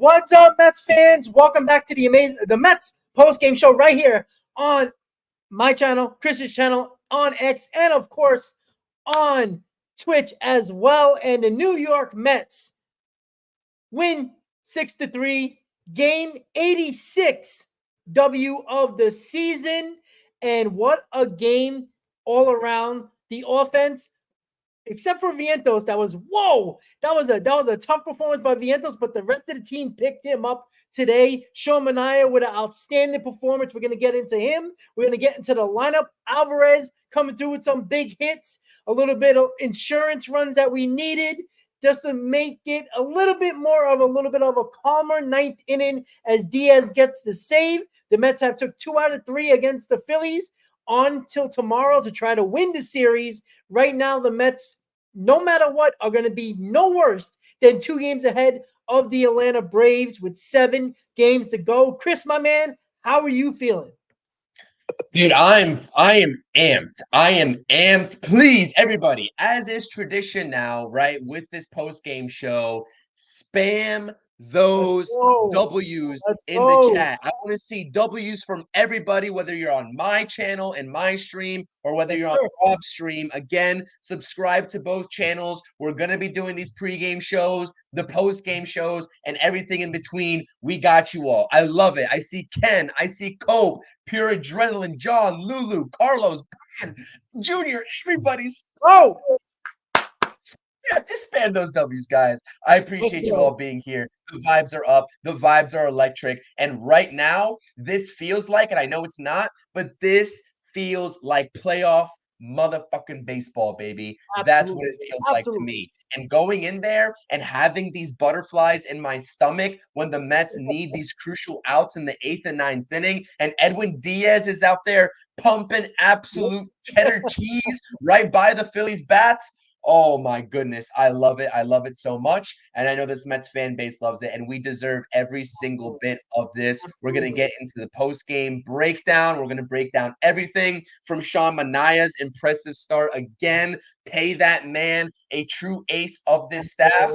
What's up, Mets fans? Welcome back to the Mets PostGame Show right here on my channel, Chris's channel, on X, and of course on Twitch as well. And the New York Mets win 6-3, game 86 W of the season. And what a game all around. The offense, except for Vientos, that was a tough performance by Vientos, but the rest of the team picked him up today. Manaea with an outstanding performance. We're going to get into him. We're going to get into the lineup. Alvarez coming through with some big hits, a little bit of insurance runs that we needed just to make it a little bit of a calmer ninth inning as Diaz gets the save. The Mets have took 2 out of 3 against the Phillies on till tomorrow to try to win the series. Right now, the Mets, no matter what, are going to be no worse than 2 games ahead of the Atlanta Braves with 7 games to go. Chris, my man, how are you feeling? Dude, I am amped. I am amped. Please, everybody, as is tradition now, right, with this post-game show, spam those W's in the chat. I want to see W's from everybody, whether you're on my channel and my stream or whether you're on Rob's stream. Again, subscribe to both channels. We're going to be doing these pregame shows, the postgame shows, and everything in between. We got you all. I love it. I see Ken. I see Cope, Pure Adrenaline, John, Lulu, Carlos, Brian, Junior, everybody's. Yeah, just spam those W's, guys. I appreciate you all being here. The vibes are up. The vibes are electric. And right now, this feels like, and I know it's not, but this feels like playoff motherfucking baseball, baby. Absolutely. That's what it feels like to me. And going in there and having these butterflies in my stomach when the Mets need these crucial outs in the 8th and 9th inning, and Edwin Diaz is out there pumping absolute cheddar cheese right by the Phillies bats. Oh my goodness. I love it. I love it so much. And I know this Mets fan base loves it. And we deserve every single bit of this. We're going to get into the post-game breakdown. We're going to break down everything from Sean Manaea's impressive start again. Pay that man, a true ace of this staff.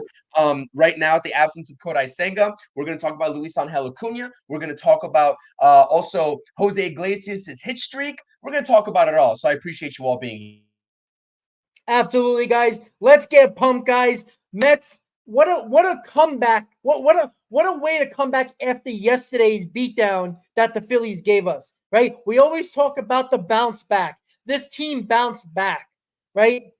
Right now, at the absence of Kodai Senga, we're going to talk about Luisangel Acuña. We're going to talk about also Jose Iglesias' hit streak. We're going to talk about it all. So I appreciate you all being here. Absolutely, guys. Let's get pumped, guys. Mets, what a comeback. What a way to come back after yesterday's beatdown that the Phillies gave us, right? We always talk about the bounce back. This team bounced back, right?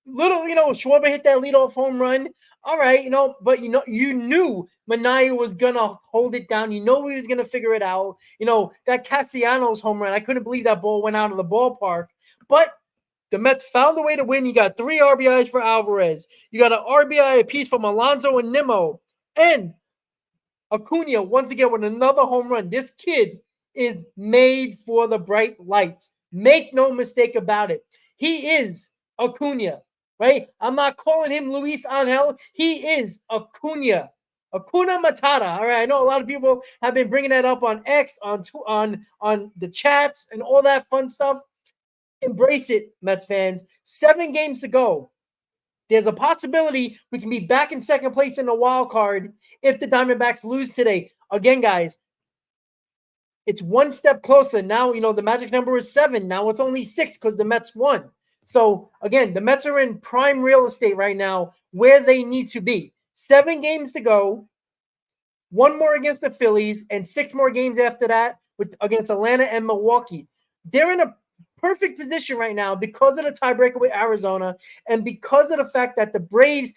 Schwarber hit that leadoff home run. All right, but you knew Manaea was gonna hold it down. You know he was gonna figure it out. That Castellanos home run, I couldn't believe that ball went out of the ballpark. But the Mets found a way to win. You got 3 RBIs for Alvarez. You got an RBI apiece from Alonso and Nimmo. And Acuña, once again, with another home run. This kid is made for the bright lights. Make no mistake about it. He is Acuña, right? I'm not calling him Luisangel. He is Acuña. Hakuna Matata. All right, I know a lot of people have been bringing that up on X, on the chats, and all that fun stuff. Embrace it, Mets fans. 7 games to go. There's a possibility we can be back in second place in the wild card if the Diamondbacks lose today. Again, guys, it's 1 step closer. Now, the magic number is 7. Now it's only 6 because the Mets won. So, again, the Mets are in prime real estate right now where they need to be. 7 games to go. 1 more against the Phillies and 6 more games after that against Atlanta and Milwaukee. They're in a perfect position right now because of the tiebreaker with Arizona and because of the fact that the Braves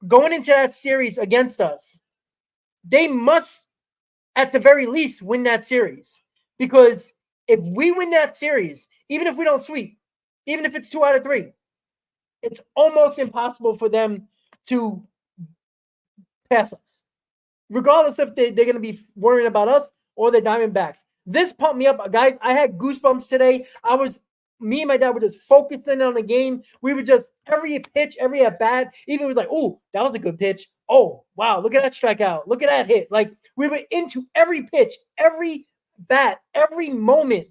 going into that series against us, they must at the very least win that series, because if we win that series, even if we don't sweep, even if it's 2 out of 3, it's almost impossible for them to pass us, regardless if they're going to be worrying about us or the Diamondbacks. This pumped me up, guys. I had goosebumps today. Me and my dad were just focused in on the game. We were just every pitch, every at bat. Even was like, oh, that was a good pitch. Oh, wow, look at that strikeout. Look at that hit. Like, we were into every pitch, every bat, every moment.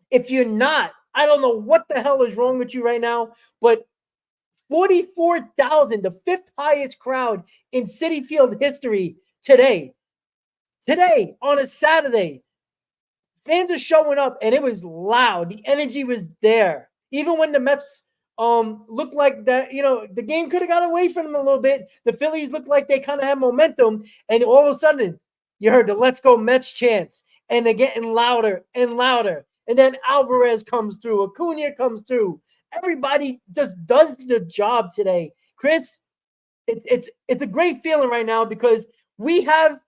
If you're not, I don't know what the hell is wrong with you right now, but 44,000, the fifth highest crowd in Citi Field history today. Today, on a Saturday, fans are showing up, and it was loud. The energy was there. Even when the Mets looked like that, the game could have got away from them a little bit. The Phillies looked like they kind of had momentum, and all of a sudden, you heard the "Let's Go Mets" chants, and they're getting louder and louder. And then Alvarez comes through, Acuña comes through. Everybody just does the job today. Chris, it's a great feeling right now because we have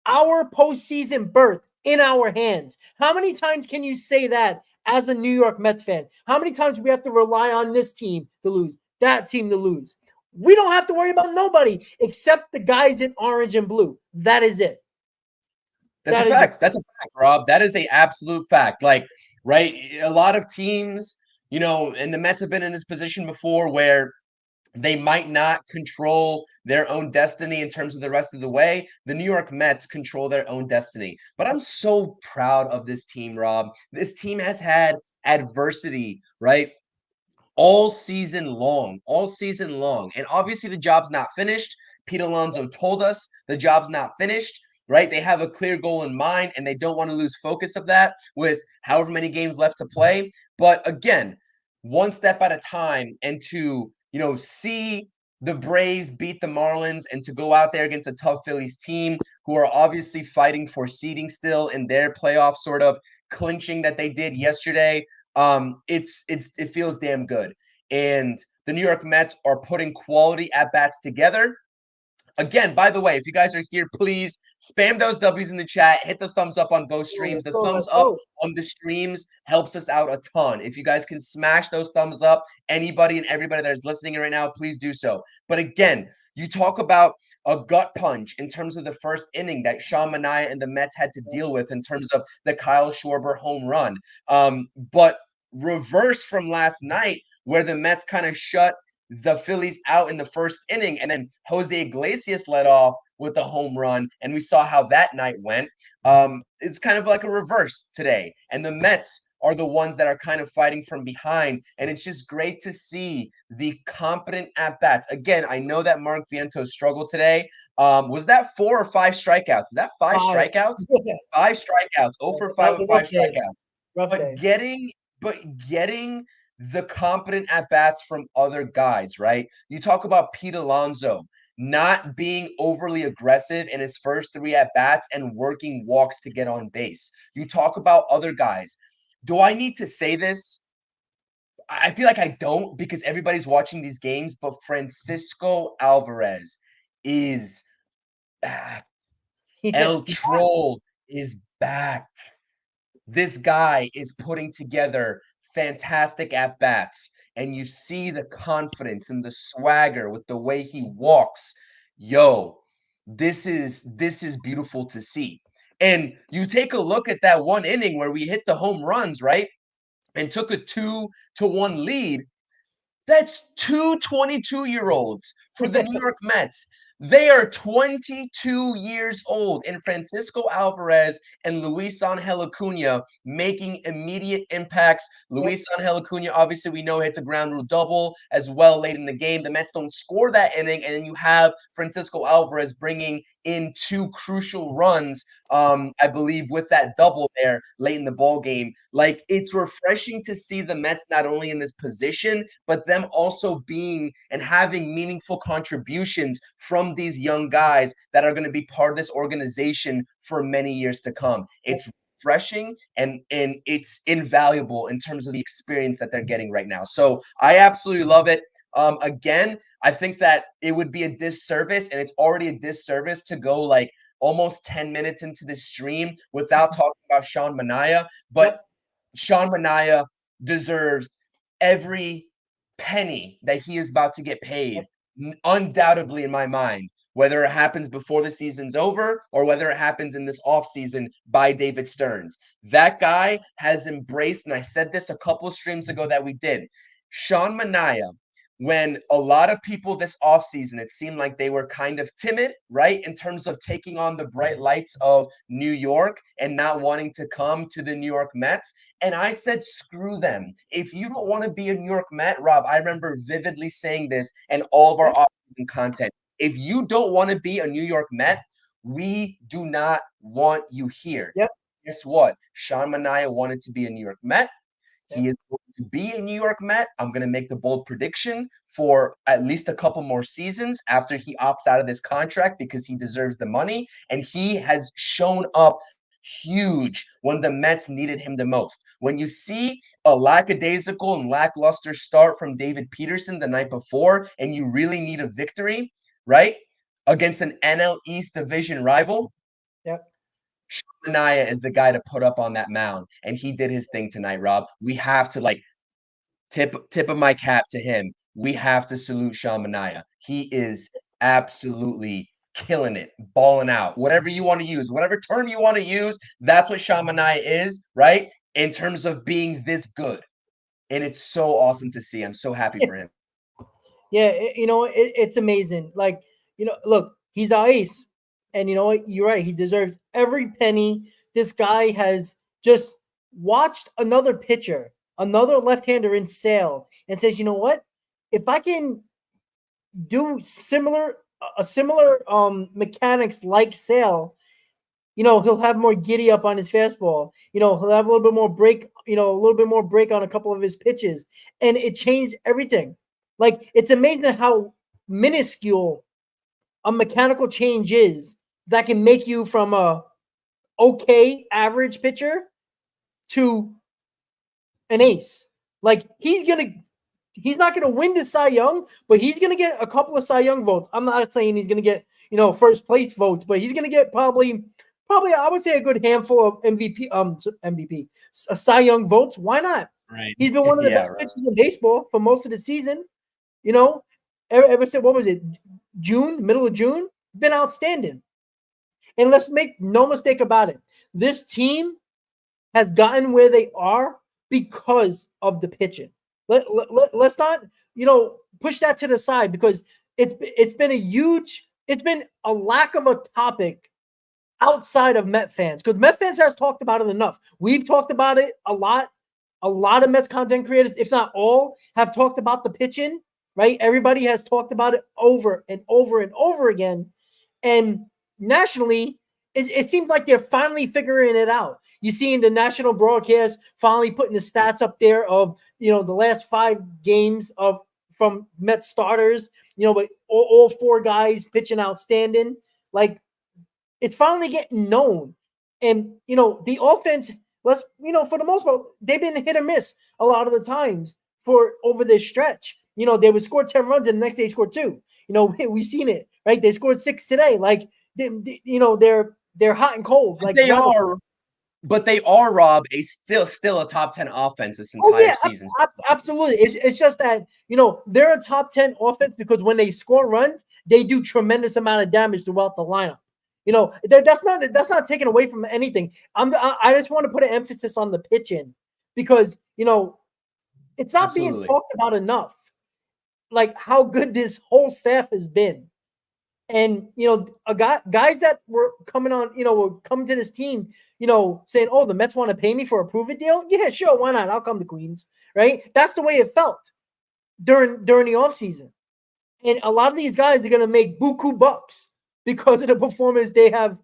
our postseason berth in our hands. How many times can you say that as a New York Mets fan? How many times do we have to rely on this team to lose, that team to lose? We don't have to worry about nobody except the guys in orange and blue. That is it. That's a fact. That's a fact, Rob. That is a absolute fact. Like, right, a lot of teams, and the Mets have been in this position before where they might not control their own destiny in terms of the rest of the way. The New York Mets control their own destiny. But I'm so proud of this team, Rob. This team has had adversity, right? All season long. And obviously the job's not finished. Pete Alonso told us the job's not finished, right? They have a clear goal in mind and they don't want to lose focus of that with however many games left to play. But again, one step at a time, and to, see the Braves beat the Marlins and to go out there against a tough Phillies team who are obviously fighting for seeding still in their playoff sort of clinching that they did yesterday. It feels damn good. And the New York Mets are putting quality at bats together. Again, by the way, if you guys are here, please spam those W's in the chat. Hit the thumbs up on both streams. The thumbs up on the streams helps us out a ton. If you guys can smash those thumbs up, anybody and everybody that is listening right now, please do so. But again, you talk about a gut punch in terms of the first inning that Sean Manaea and the Mets had to deal with in terms of the Kyle Schwarber home run. But reverse from last night where the Mets kind of shut the Phillies out in the first inning, and then Jose Iglesias led off with a home run, and we saw how that night went. It's kind of like a reverse today, and the Mets are the ones that are kind of fighting from behind, and it's just great to see the competent at-bats. Again, I know that Mark Vientos struggled today. Was that 4 or 5 strikeouts? Is that 5 strikeouts? 5 strikeouts, 0 for 5 with 5 strikeouts. Getting the competent at-bats from other guys, right? You talk about Pete Alonso not being overly aggressive in his first 3 at-bats and working walks to get on base. You talk about other guys. Do I need to say this? I feel like I don't because everybody's watching these games, but Francisco Alvarez is back. El Troll is back. This guy is putting together fantastic at-bats, and you see the confidence and the swagger with the way he walks. Yo, this is beautiful to see. And you take a look at that one inning where we hit the home runs, right? And took a 2-1 lead. That's 2 22-year-olds for the New York Mets. They are 22 years old, and Francisco Alvarez and Luisangel Acuña making immediate impacts. Luisangel Acuña, obviously, we know hits a ground rule double as well late in the game. The Mets don't score that inning, and then you have Francisco Alvarez bringing in 2 crucial runs, I believe, with that double there late in the ball game. Like, it's refreshing to see the Mets not only in this position, but them also being and having meaningful contributions from these young guys that are going to be part of this organization for many years to come. It's refreshing and it's invaluable in terms of the experience that they're getting right now. So I absolutely love it. Again, I think that it would be a disservice, and it's already a disservice to go like almost 10 minutes into the stream without talking about Sean Manaea. But Sean Manaea deserves every penny that he is about to get paid, undoubtedly in my mind, whether it happens before the season's over or whether it happens in this offseason by David Stearns. That guy has embraced, and I said this a couple streams ago that we did, Sean Manaea when a lot of people this offseason, it seemed like they were kind of timid, right? In terms of taking on the bright lights of New York and not wanting to come to the New York Mets. And I said, screw them. If you don't want to be a New York Met, Rob, I remember vividly saying this in all of our offseason content. If you don't want to be a New York Met, we do not want you here. Yep. Guess what? Sean Manaea wanted to be a New York Met. He is going to be a New York Met. I'm going to make the bold prediction for at least a couple more seasons after he opts out of this contract because he deserves the money. And he has shown up huge when the Mets needed him the most. When you see a lackadaisical and lackluster start from David Peterson the night before, and you really need a victory, right, against an NL East division rival, Yep. Manaea is the guy to put up on that mound, and he did his thing tonight, Rob. We have to tip of my cap to him. We have to salute Sean Manaea. He is absolutely killing it, balling out. Whatever you want to use, whatever term you want to use, that's what Sean Manaea is, right? In terms of being this good. And it's so awesome to see. I'm so happy for him. Yeah, it's amazing. Like, look, he's our ace. And you know what? You're right. He deserves every penny. This guy has just watched another pitcher, another left-hander in Sale, and says, you know what? If I can do similar mechanics like Sale, he'll have more giddy up on his fastball. He'll have a little bit more break, on a couple of his pitches. And it changed everything. Like, it's amazing how minuscule a mechanical change is that can make you from a okay average pitcher to an ace. Like, he's not gonna win the Cy Young, but he's gonna get a couple of Cy Young votes. I'm not saying he's gonna get first place votes, but he's gonna get probably I would say a good handful of MVP Cy Young votes. Why not? Right. He's been one of the best pitchers in baseball for most of the season. Ever since, what was it, middle of June, been outstanding. And let's make no mistake about it. This team has gotten where they are because of the pitching. Let's not, push that to the side, because it's been a lack of a topic outside of Met fans, because Met fans has talked about it enough. We've talked about it a lot. A lot of Mets content creators, if not all, have talked about the pitching, right? Everybody has talked about it over and over and over again. And nationally, it seems like they're finally figuring it out. You see in the national broadcast finally putting the stats up there of, the last 5 games from Mets starters, but all 4 guys pitching outstanding. Like, it's finally getting known. And, the offense, for the most part, they've been hit or miss a lot of the times for over this stretch. They would score 10 runs and the next day score 2. We've seen it, right? They scored 6 today. Like, they're hot and cold. Like, but they are, Rob, still a top 10 offense this entire season. Absolutely. It's just that, they're a top 10 offense because when they score runs, they do tremendous amount of damage throughout the lineup. That's not taken away from anything. I just want to put an emphasis on the pitching, because it's not being talked about enough, like how good this whole staff has been. And guys that were coming on, were coming to this team, saying, "Oh, the Mets want to pay me for a prove-it deal." Yeah, sure, why not? I'll come to Queens, right? That's the way it felt during the offseason. And a lot of these guys are gonna make buku bucks because of the performance they have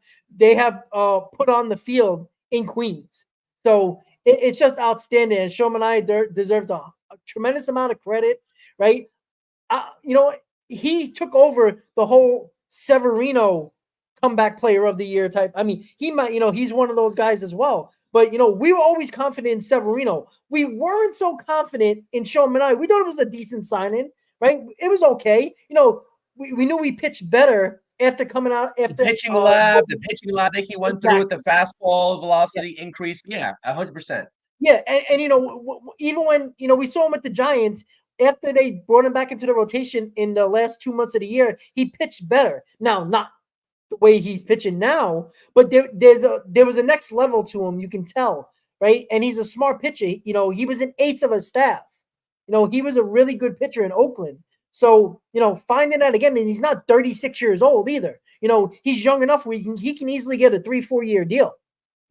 put on the field in Queens. So it's just outstanding. And Sean Manaea deserves a tremendous amount of credit, right? He took over the whole Severino comeback player of the year type. I mean, he might, he's one of those guys as well. But, we were always confident in Severino. We weren't so confident in Sean Manaea. We thought it was a decent signing, right? It was okay. We knew we pitched better after coming out. After the pitching lab that he went through with the fastball velocity increase. Yeah, 100%. Yeah, and even when, we saw him with the Giants, after they brought him back into the rotation in the last 2 months of the year, he pitched better. Now, not the way he's pitching now, but there was a next level to him, you can tell, right? And he's a smart pitcher. He was an ace of a staff. He was a really good pitcher in Oakland. So, finding that again, and he's not 36 years old either. He's young enough where he can easily get a 3-4 year deal.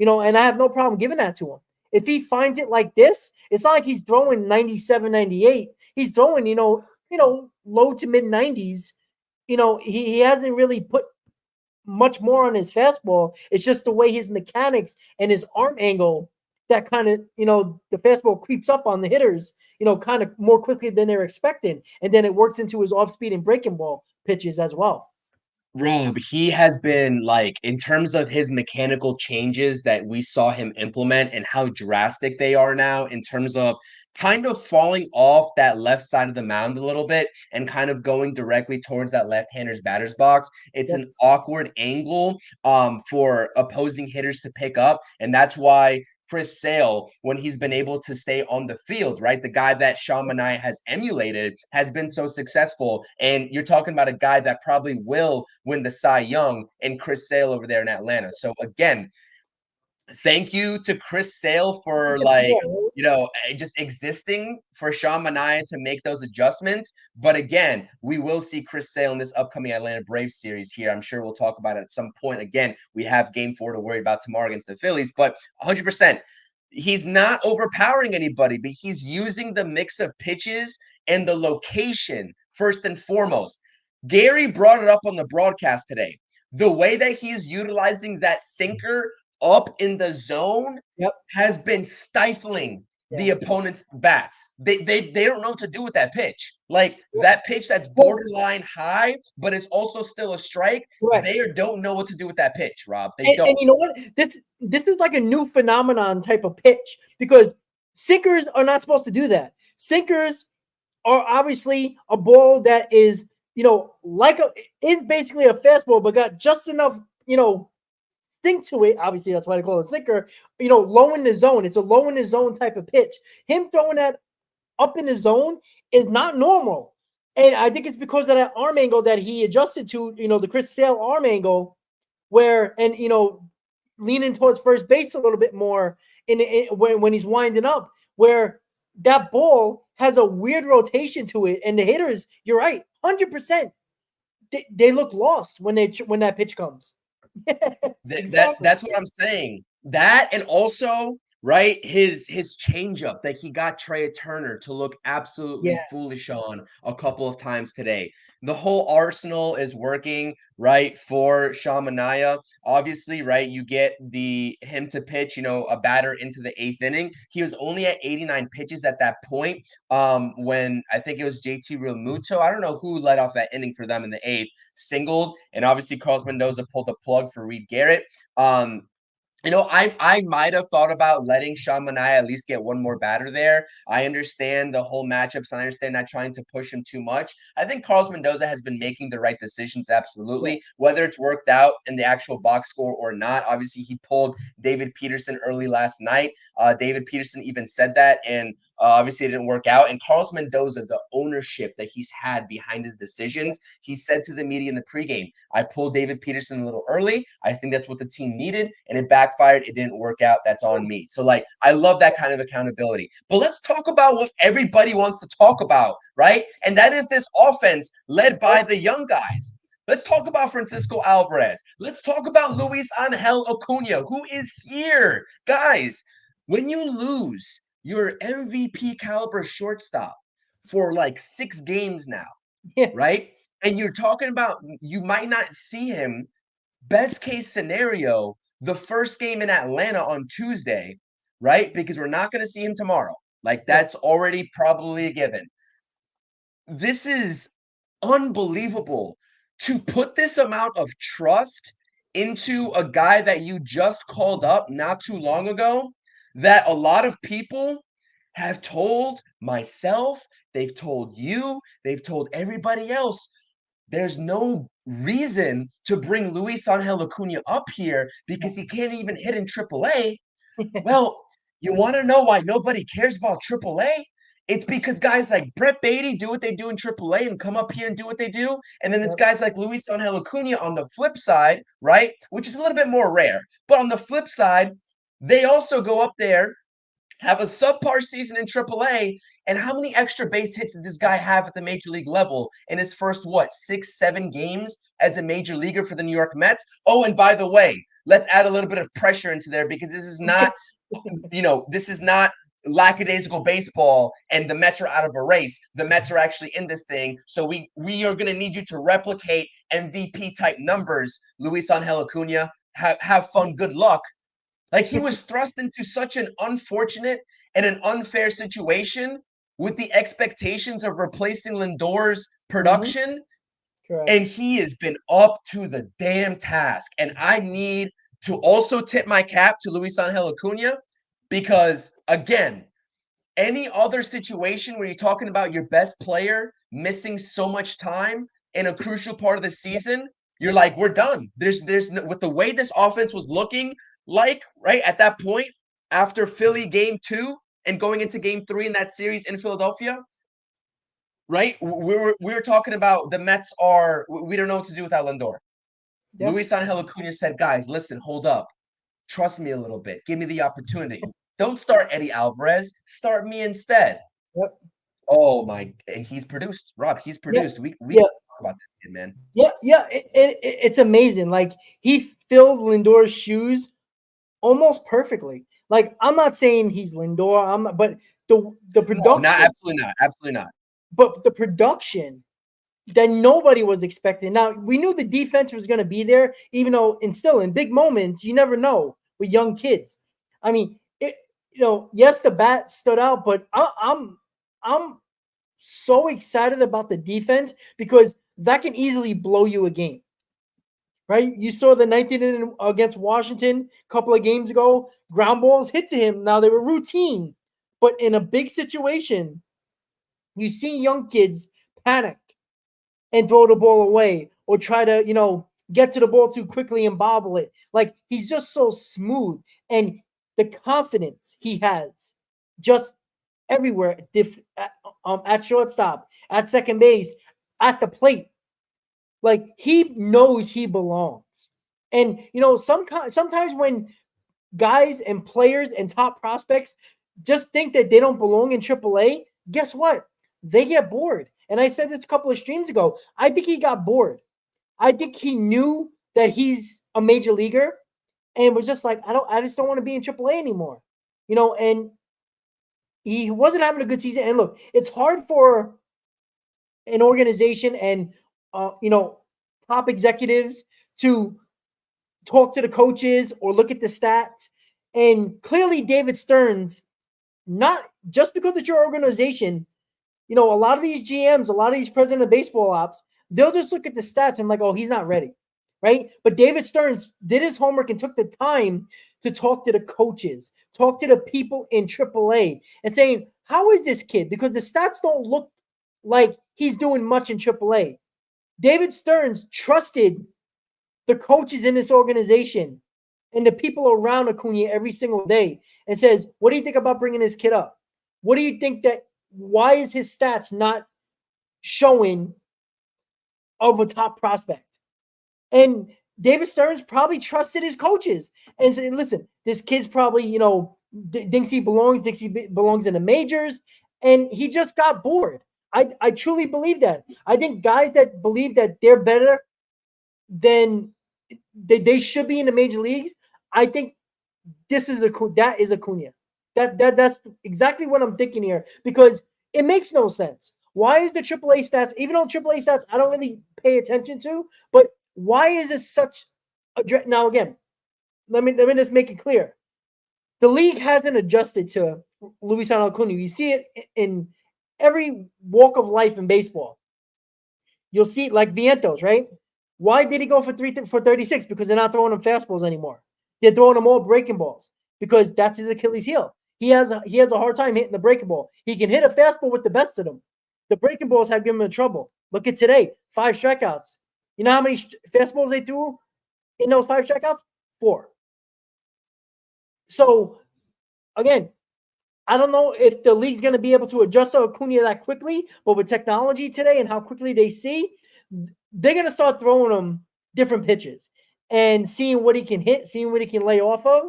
And I have no problem giving that to him. If he finds it like this, it's not like he's throwing 97, 98. He's throwing, low to mid 90s. He hasn't really put much more on his fastball. It's just the way his mechanics and his arm angle that kind of, the fastball creeps up on the hitters, kind of more quickly than they're expecting. And then it works into his off speed and breaking ball pitches as well. Rob, he has been like, in terms of his mechanical changes that we saw him implement and how drastic they are now, in terms of kind of falling off that left side of the mound a little bit and kind of going directly towards that left-hander's batter's box. It's an awkward angle for opposing hitters to pick up. And that's why Chris Sale, when he's been able to stay on the field, right? The guy that Sean Manaea has emulated has been so successful. And you're talking about a guy that probably will win the Cy Young and Chris Sale over there in Atlanta. So again, thank you to Chris Sale for just existing for Sean Manaea to make those adjustments. But again, we will see Chris Sale in this upcoming Atlanta Braves series here. I'm sure we'll talk about it at some point. Again, we have game 4 to worry about tomorrow against the Phillies, but 100%. He's not overpowering anybody, but he's using the mix of pitches and the location first and foremost. Gary brought it up on the broadcast today. The way that he's utilizing that sinker up in the zone has been stifling the opponent's bats. They don't know what to do with that pitch. Like that pitch that's borderline high, but it's also still a strike. Correct. They don't know what to do with that pitch, Rob. They don't. And you know what? This is like a new phenomenon type of pitch because sinkers are not supposed to do that. Sinkers are obviously a ball that is, it's basically a fastball, but got just enough, think to it. Obviously, that's why they call it a sinker. Low in the zone. It's a low in the zone type of pitch. Him throwing that up in the zone is not normal. And I think it's because of that arm angle that he adjusted to, the Chris Sale arm angle, where, and, leaning towards first base a little bit more when he's winding up, where that ball has a weird rotation to it. And the hitters, you're right, 100%, they look lost when that pitch comes. Exactly. That's what I'm saying. That, and also, right, his changeup that he got Trey Turner to look absolutely foolish on a couple of times today. The whole arsenal is working, right, for Sean Manaea. Obviously, right, you get him to pitch, a batter into the 8th inning. He was only at 89 pitches at that point. When I think it was JT Realmuto, I don't know who led off that inning for them in the 8th, singled, and obviously Carlos Mendoza pulled the plug for Reed Garrett. I might have thought about letting Sean Manaea at least get one more batter there. I understand the whole matchups, and I understand not trying to push him too much. I think Carlos Mendoza has been making the right decisions, absolutely, whether it's worked out in the actual box score or not. Obviously, he pulled David Peterson early last night. David Peterson even said that, and obviously, it didn't work out. And Carlos Mendoza, the ownership that he's had behind his decisions, he said to the media in the pregame, I pulled David Peterson a little early. I think that's what the team needed, and it backfired. It didn't work out. That's on me. So, I love that kind of accountability. But let's talk about what everybody wants to talk about, right? And that is this offense led by the young guys. Let's talk about Francisco Alvarez. Let's talk about Luisangel Acuña, who is here. Guys, when you lose your MVP caliber shortstop for 6 games now, right? And you're talking about you might not see him, best case scenario, the first game in Atlanta on Tuesday, right? Because we're not going to see him tomorrow. That's already probably a given. This is unbelievable to put this amount of trust into a guy that you just called up not too long ago, that a lot of people have told myself, they've told you, they've told everybody else, there's no reason to bring Luisangel Acuña up here because he can't even hit in AAA. Well, you want to know why nobody cares about AAA? It's because guys like Brett Beatty do what they do in AAA and come up here and do what they do. And then it's guys like Luisangel Acuña on the flip side, right? Which is a little bit more rare. But on the flip side, they also go up there have a subpar season in AAA, and how many extra base hits does this guy have at the major league level in his first, 6, 7 games as a major leaguer for the New York Mets? Oh, and by the way, let's add a little bit of pressure into there because this is not, this is not lackadaisical baseball and the Mets are out of a race. The Mets are actually in this thing. So we are going to need you to replicate MVP type numbers, Luisangel Acuña. Have fun. Good luck. Like, he was thrust into such an unfortunate and an unfair situation with the expectations of replacing Lindor's production. Correct. And he has been up to the damn task. And I need to also tip my cap to Luisangel Acuña because, again, any other situation where you're talking about your best player missing so much time in a crucial part of the season, you're like, we're done. There's no, with the way this offense was looking like right at that point after Philly game 2 and going into game 3 in that series in Philadelphia, right? We were talking about the Mets we don't know what to do without Lindor. Yeah. Luisangel Acuña said, guys, listen, hold up. Trust me a little bit. Give me the opportunity. Don't start Eddie Alvarez. Start me instead. Yep. Oh my! And he's produced, Rob. He's produced. We Yeah. talk about this kid, man. Yeah. It's amazing. Like, he filled Lindor's shoes almost perfectly. Like, I'm not saying he's Lindor. But the production, No, absolutely not. But the production that nobody was expecting. Now, we knew the defense was going to be there, even though, and still in big moments, you never know with young kids. I mean, yes, the bat stood out, but I'm so excited about the defense because that can easily blow you a game. Right? You saw the 19th inning against Washington a couple of games ago. Ground balls hit to him. Now, they were routine, but in a big situation, you see young kids panic and throw the ball away or try to, get to the ball too quickly and bobble it. Like, he's just so smooth. And the confidence he has just everywhere at shortstop, at second base, at the plate. Like, he knows he belongs. And, sometimes when guys and players and top prospects just think that they don't belong in AAA, guess what? They get bored. And I said this a couple of streams ago. I think he got bored. I think he knew that he's a major leaguer and was just like, I just don't want to be in AAA anymore. And he wasn't having a good season. And look, it's hard for an organization and top executives to talk to the coaches or look at the stats. And clearly David Stearns, not just because it's your organization, a lot of these GMs, a lot of these president of baseball ops, they'll just look at the stats and like, oh, he's not ready, right? But David Stearns did his homework and took the time to talk to the coaches, talk to the people in AAA and saying, how is this kid? Because the stats don't look like he's doing much in AAA. David Stearns trusted the coaches in this organization and the people around Acuña every single day and says, what do you think about bringing this kid up? What do you think why is his stats not showing of a top prospect? And David Stearns probably trusted his coaches and said, listen, this kid's probably, thinks he belongs in the majors. And he just got bored. I truly believe that. I think guys that believe that they're better than they should be in the major leagues, I think that is Acuña. That's exactly what I'm thinking here because it makes no sense. Why is the AAA stats, even though AAA stats I don't really pay attention to, but why is this such a now again? Let me just make it clear. The league hasn't adjusted to Luisangel Acuña. You see it in every walk of life in baseball. You'll see it like Vientos, right? Why did he go for 36? Because they're not throwing him fastballs anymore. They're throwing him all breaking balls because that's his Achilles heel. He has a hard time hitting the breaking ball. He can hit a fastball with the best of them. The breaking balls have given him trouble. Look at today, 5 strikeouts. You know how many fastballs they threw in those 5 strikeouts? 4. So, again, I don't know if the league's going to be able to adjust to Acuña that quickly, but with technology today and how quickly they see, they're going to start throwing him different pitches and seeing what he can hit, seeing what he can lay off of,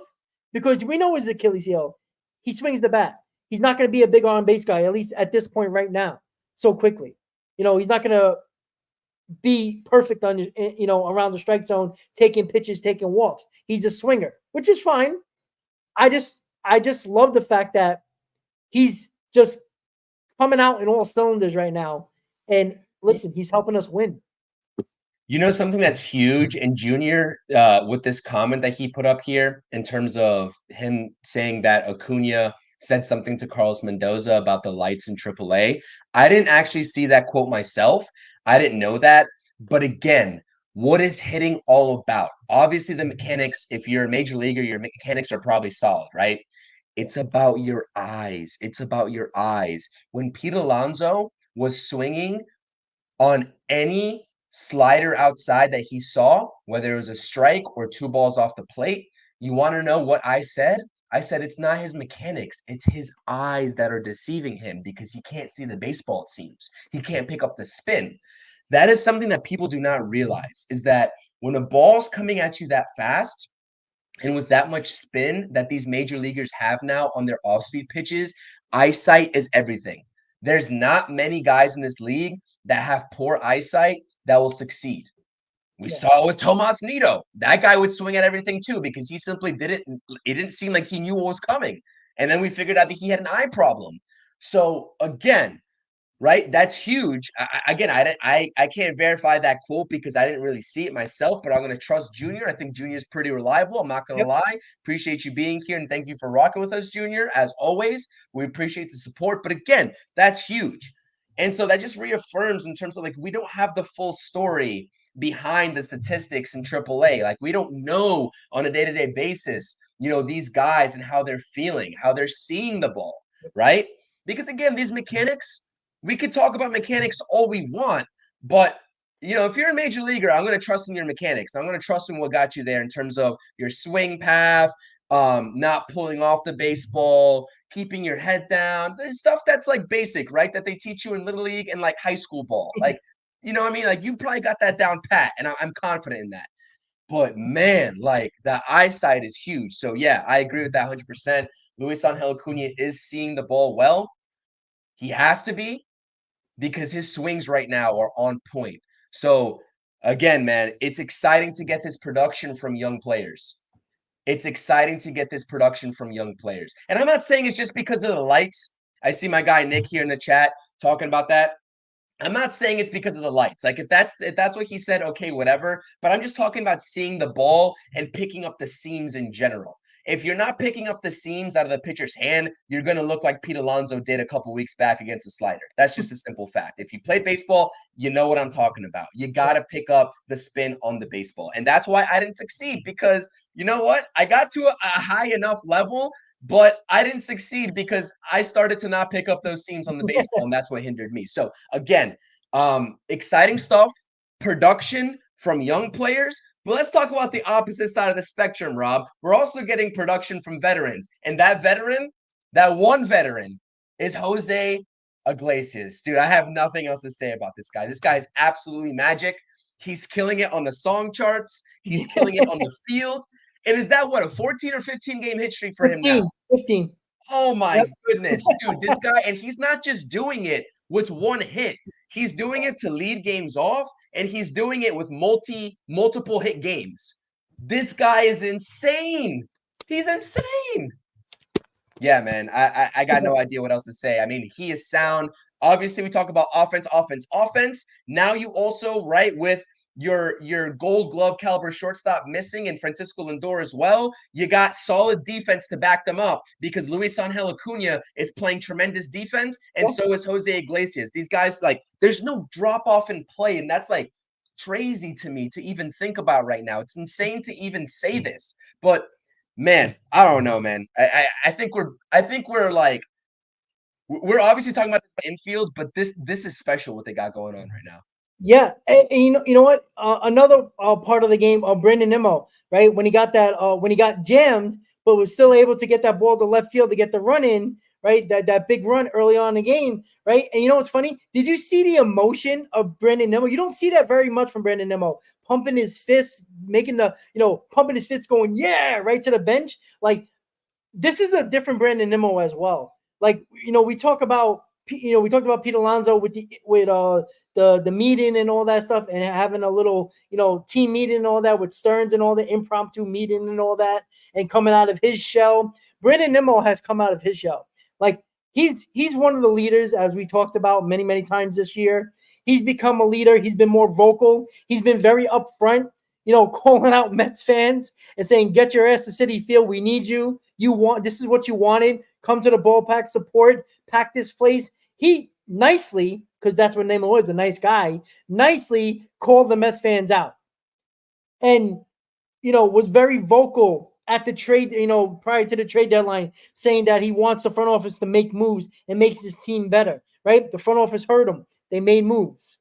because we know his Achilles heel. he swings the bat. He's not going to be a big on base guy, at least at this point right now, so quickly. He's not going to be perfect on around the strike zone, taking pitches, taking walks. He's a swinger, which is fine. I just love the fact that he's just coming out in all cylinders right now. And listen, he's helping us win. Something that's huge in Junior with this comment that he put up here in terms of him saying that Acuña said something to Carlos Mendoza about the lights in AAA. I didn't actually see that quote myself. I didn't know that. But again, what is hitting all about? Obviously, the mechanics, if you're a major leaguer, your mechanics are probably solid, right? It's about your eyes. It's about your eyes. When Pete Alonso was swinging on any slider outside that he saw, whether it was a strike or 2 balls off the plate, you want to know what I said? I said it's not his mechanics, it's his eyes that are deceiving him because he can't see the baseball, it seems. He can't pick up the spin. That is something that people do not realize, is that when a ball's coming at you that fast, and with that much spin that these major leaguers have now on their off-speed pitches, eyesight is everything. There's not many guys in this league that have poor eyesight that will succeed. We saw it with Tomas Nido. That guy would swing at everything too because he simply it didn't seem like he knew what was coming. And then we figured out that he had an eye problem. So again, right? That's huge. I can't verify that quote because I didn't really see it myself, but I'm going to trust Junior. I think Junior's pretty reliable. I'm not going to lie. Appreciate you being here and thank you for rocking with us, Junior. As always, we appreciate the support. But again, that's huge. And so that just reaffirms in terms of like we don't have the full story behind the statistics in AAA. Like we don't know on a day-to-day basis, these guys and how they're feeling, how they're seeing the ball, right? Because again, these mechanics, we could talk about mechanics all we want, but if you're a major leaguer, I'm going to trust in your mechanics. I'm going to trust in what got you there in terms of your swing path, not pulling off the baseball, keeping your head down. There's stuff that's like basic, right? That they teach you in Little League and like high school ball. Like, you know what I mean? Like you probably got that down pat, and I'm confident in that. But man, like the eyesight is huge. So yeah, I agree with that 100%. Luisangel Acuña is seeing the ball well. He has to be because his swings right now are on point. So again, man, it's exciting to get this production from young players. It's exciting to get this production from young players. And I'm not saying it's just because of the lights. I see my guy Nick here in the chat talking about that. I'm not saying it's because of the lights. Like if that's what he said, okay, whatever. But I'm just talking about seeing the ball and picking up the seams in general. If you're not picking up the seams out of the pitcher's hand, you're going to look like Pete Alonso did a couple weeks back against the slider. That's just a simple fact. If you played baseball, you know what I'm talking about. You got to pick up the spin on the baseball. And that's why I didn't succeed because you know what? I got to a high enough level, but I didn't succeed because I started to not pick up those seams on the baseball, and that's what hindered me. So again, exciting stuff, production from young players. But let's talk about the opposite side of the spectrum, Rob. We're also getting production from veterans. And that one veteran is Jose Iglesias. Dude, I have nothing else to say about this guy. This guy is absolutely magic. He's killing it on the song charts. He's killing it on the field. And is that what, a 14 or 15 game hit streak for 15, him now? 15. Oh my goodness, dude, this guy, and he's not just doing it with one hit. He's doing it to lead games off, and he's doing it with multiple hit games. This guy is insane. He's insane. Yeah, man, I got no idea what else to say. I mean, he is sound. Obviously, we talk about offense. Now you also, right, with your gold glove caliber shortstop missing and Francisco Lindor as well, you got solid defense to back them up because Luisangel Acuña is playing tremendous defense, and so is Jose Iglesias. These guys, like, there's no drop off in play, and that's like crazy to me to even think about right now. It's insane to even say this, but man, I don't know, man. I think we're like we're obviously talking about the infield, but this is special what they got going on right now. Yeah, and you know what? Another part of the game, Brandon Nimmo, right? When he got jammed, but was still able to get that ball to left field to get the run in, right? That big run early on in the game, right? And you know what's funny? Did you see the emotion of Brandon Nimmo? You don't see that very much from Brandon Nimmo, pumping his fists, making pumping his fists, going right to the bench. Like this is a different Brandon Nimmo as well. Like, we talk about, we talked about Pete Alonso with the meeting and all that stuff, and having a little, team meeting and all that with Stearns and all the impromptu meeting and all that, and coming out of his shell. Brandon Nimmo has come out of his shell. Like, he's one of the leaders, as we talked about many times this year. He's become a leader. He's been more vocal. He's been very upfront, calling out Mets fans and saying, "Get your ass to Citi Field. We need you. This is what you wanted. Come to the ballpark, support, pack this place." He nicely, because that's what Nemo is, a nice guy, nicely called the Mets fans out. And, was very vocal at the trade, prior to the trade deadline, saying that he wants the front office to make moves and makes his team better, right? The front office heard him. They made moves.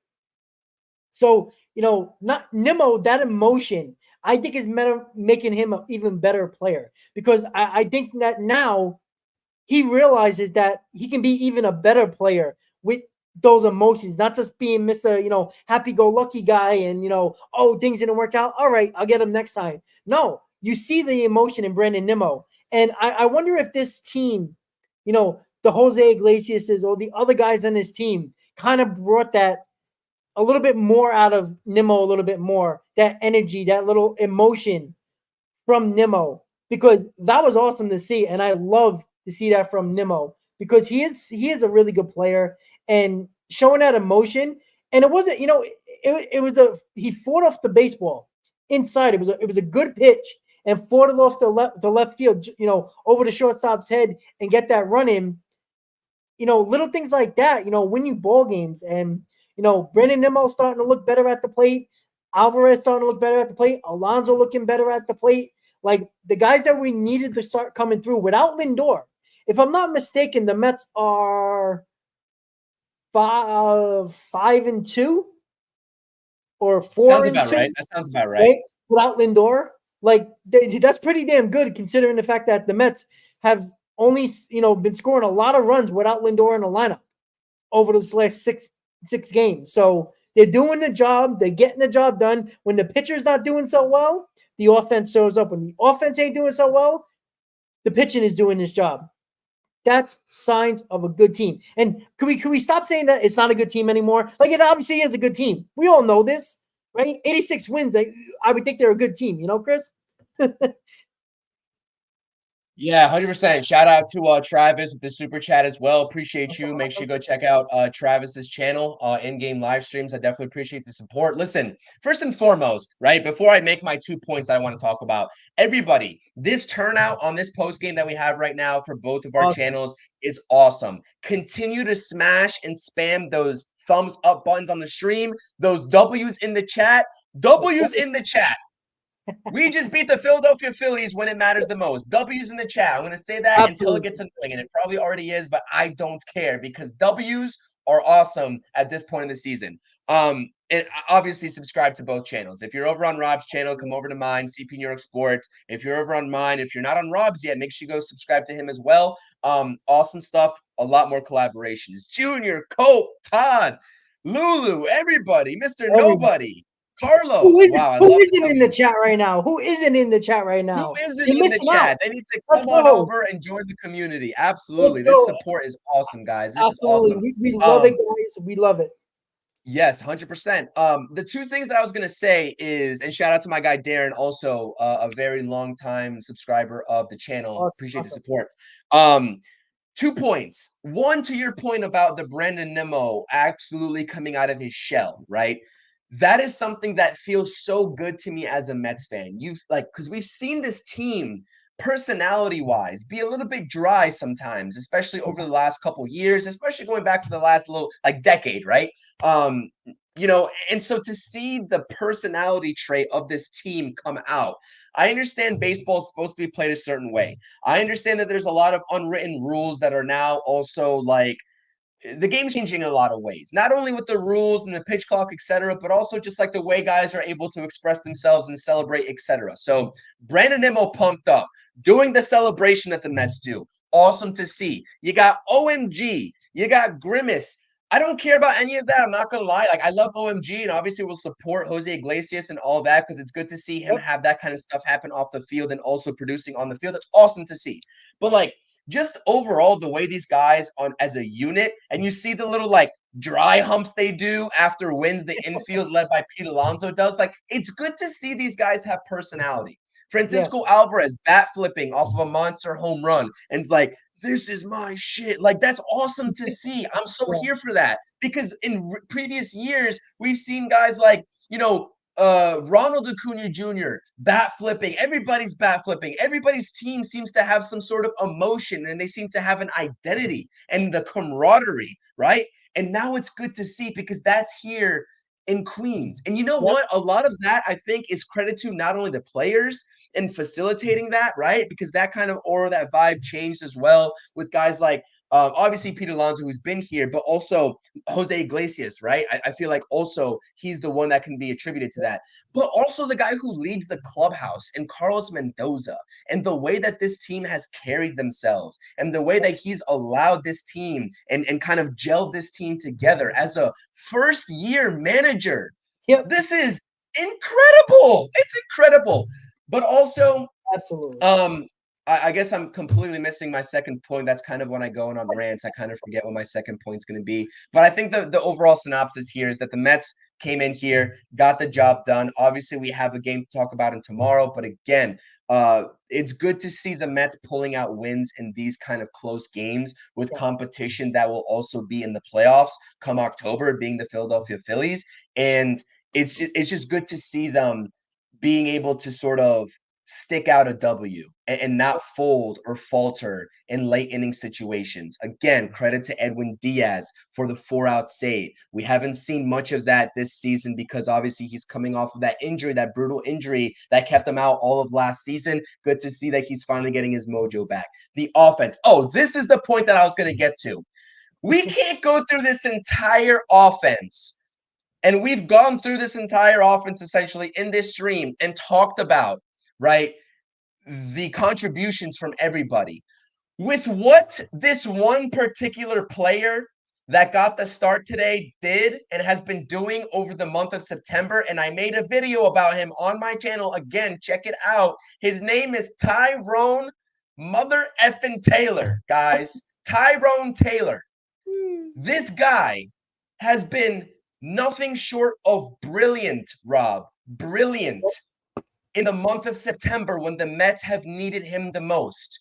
So, not Nimmo, that emotion, I think is making him an even better player, because I think that now he realizes that he can be even a better player with those emotions, not just being Mr. Happy-go-lucky guy and, oh, things didn't work out. All right, I'll get him next time. No, you see the emotion in Brandon Nimmo. And I wonder if this team, the Jose Iglesias or the other guys on his team kind of brought that a little bit more out of Nimmo, a little bit more, that energy, that little emotion from Nimmo, because that was awesome to see. And I love to see that from Nimmo, because he is a really good player and showing that emotion. And it wasn't, he fought off the baseball inside. It was a good pitch, and fought it off the left field, over the shortstop's head, and get that run in. Little things like that, win you ball games. And, Brandon Nimmo starting to look better at the plate. Alvarez starting to look better at the plate. Alonso looking better at the plate. Like, the guys that we needed to start coming through without Lindor. If I'm not mistaken, the Mets are 5-2 or 4-2. Sounds about right. That sounds about right. Without Lindor, like, that's pretty damn good, considering the fact that the Mets have only been scoring a lot of runs without Lindor in the lineup over this last six games. So they're doing the job. They're getting the job done. When the pitcher's not doing so well, the offense shows up. When the offense ain't doing so well, the pitching is doing this job. That's signs of a good team. And can we stop saying that it's not a good team anymore? Like, it obviously is a good team. We all know this, right? 86 wins. I would think they're a good team, Chris? Yeah, 100%. Shout out to Travis with the super chat as well. Appreciate you. Make sure you go check out Travis's channel, in-game live streams. I definitely appreciate the support. Listen, first and foremost, right, before I make my 2 points I want to talk about, everybody, this turnout on this post game that we have right now for both of our channels is awesome. Continue to smash and spam those thumbs up buttons on the stream, those W's in the chat. W's in the chat. We just beat the Philadelphia Phillies when it matters the most. W's in the chat. I'm going to say that until it gets annoying, and it probably already is, but I don't care, because W's are awesome at this point in the season. And obviously subscribe to both channels. If you're over on Rob's channel, come over to mine, CP New York Sports. If you're over on mine, if you're not on Rob's yet, make sure you go subscribe to him as well. Awesome stuff. A lot more collaborations. Junior, Cope, Todd, Lulu, everybody, Mr. Nobody. Carlos, who isn't in the chat right now? Who isn't in the chat right now? Who isn't in the chat? They need to come on over and join the community. Absolutely. This support is awesome, guys. This is awesome. We love it, guys. We love it. Yes, 100%. The two things that I was going to say is, and shout out to my guy Darren, also a very long time subscriber of the channel. Appreciate the support. 2 points. One, to your point about the Brandon Nimmo absolutely coming out of his shell, right? That is something that feels so good to me as a Mets fan. Because we've seen this team personality-wise be a little bit dry sometimes, especially over the last couple years, especially going back to the last little decade, right? And so to see the personality trait of this team come out, I understand baseball is supposed to be played a certain way. I understand that there's a lot of unwritten rules that are now also the game's changing in a lot of ways, not only with the rules and the pitch clock, etc., but also just the way guys are able to express themselves and celebrate, etc. So Brandon Nimmo pumped up, doing the celebration that the Mets do. Awesome to see. You got OMG, you got Grimace, I don't care about any of that. I'm not gonna lie. Like I love OMG, and obviously we'll support Jose Iglesias and all that because it's good to see him have that kind of stuff happen off the field and also producing on the field. That's awesome to see. But like just overall, the way these guys on as a unit, and you see the little like dry humps they do after wins the infield led by Pete Alonso does. Like it's good to see these guys have personality. Yeah, Francisco Alvarez bat flipping off of a monster home run, and it's like this is my shit. Like that's awesome to see. I'm so yeah, here for that because in previous years we've seen guys like Ronald Acuña Jr. bat flipping. Everybody's bat flipping. Everybody's team seems to have some sort of emotion and they seem to have an identity and the camaraderie, right? And now it's good to see because that's here in Queens. And you know yep, what? A lot of that I think is credit to not only the players in facilitating that, right? Because that kind of aura, that vibe changed as well with guys like obviously Pete Alonso, who's been here, but also Jose Iglesias, right? I feel like also he's the one that can be attributed to that. But also the guy who leads the clubhouse and Carlos Mendoza and the way that this team has carried themselves and the way that he's allowed this team and kind of gelled this team together as a first year manager. yep, This is incredible. It's incredible. But also, absolutely. I guess I'm completely missing my second point. That's kind of when I go on rants. I kind of forget what my second point's going to be. But I think the overall synopsis here is that the Mets came in here, got the job done. Obviously, we have a game to talk about in tomorrow. But again, it's good to see the Mets pulling out wins in these kind of close games with Yeah, competition that will also be in the playoffs come October, being the Philadelphia Phillies. And it's just good to see them being able to sort of stick out a W and not fold or falter in late inning situations. Again, credit to Edwin Diaz for the 4-out save. We haven't seen much of that this season because obviously he's coming off of that injury, that brutal injury that kept him out all of last season. Good to see that he's finally getting his mojo back. The offense. Oh, this is the point that I was going to get to. We can't go through this entire offense. And we've gone through this entire offense essentially in this stream and talked about, right, the contributions from everybody. With what this one particular player that got the start today did and has been doing over the month of September, and I made a video about him on my channel. Again, check it out. His name is Tyrone Mother Effin Taylor, guys. Tyrone Taylor. This guy has been nothing short of brilliant, Rob. Brilliant in the month of September when the Mets have needed him the most.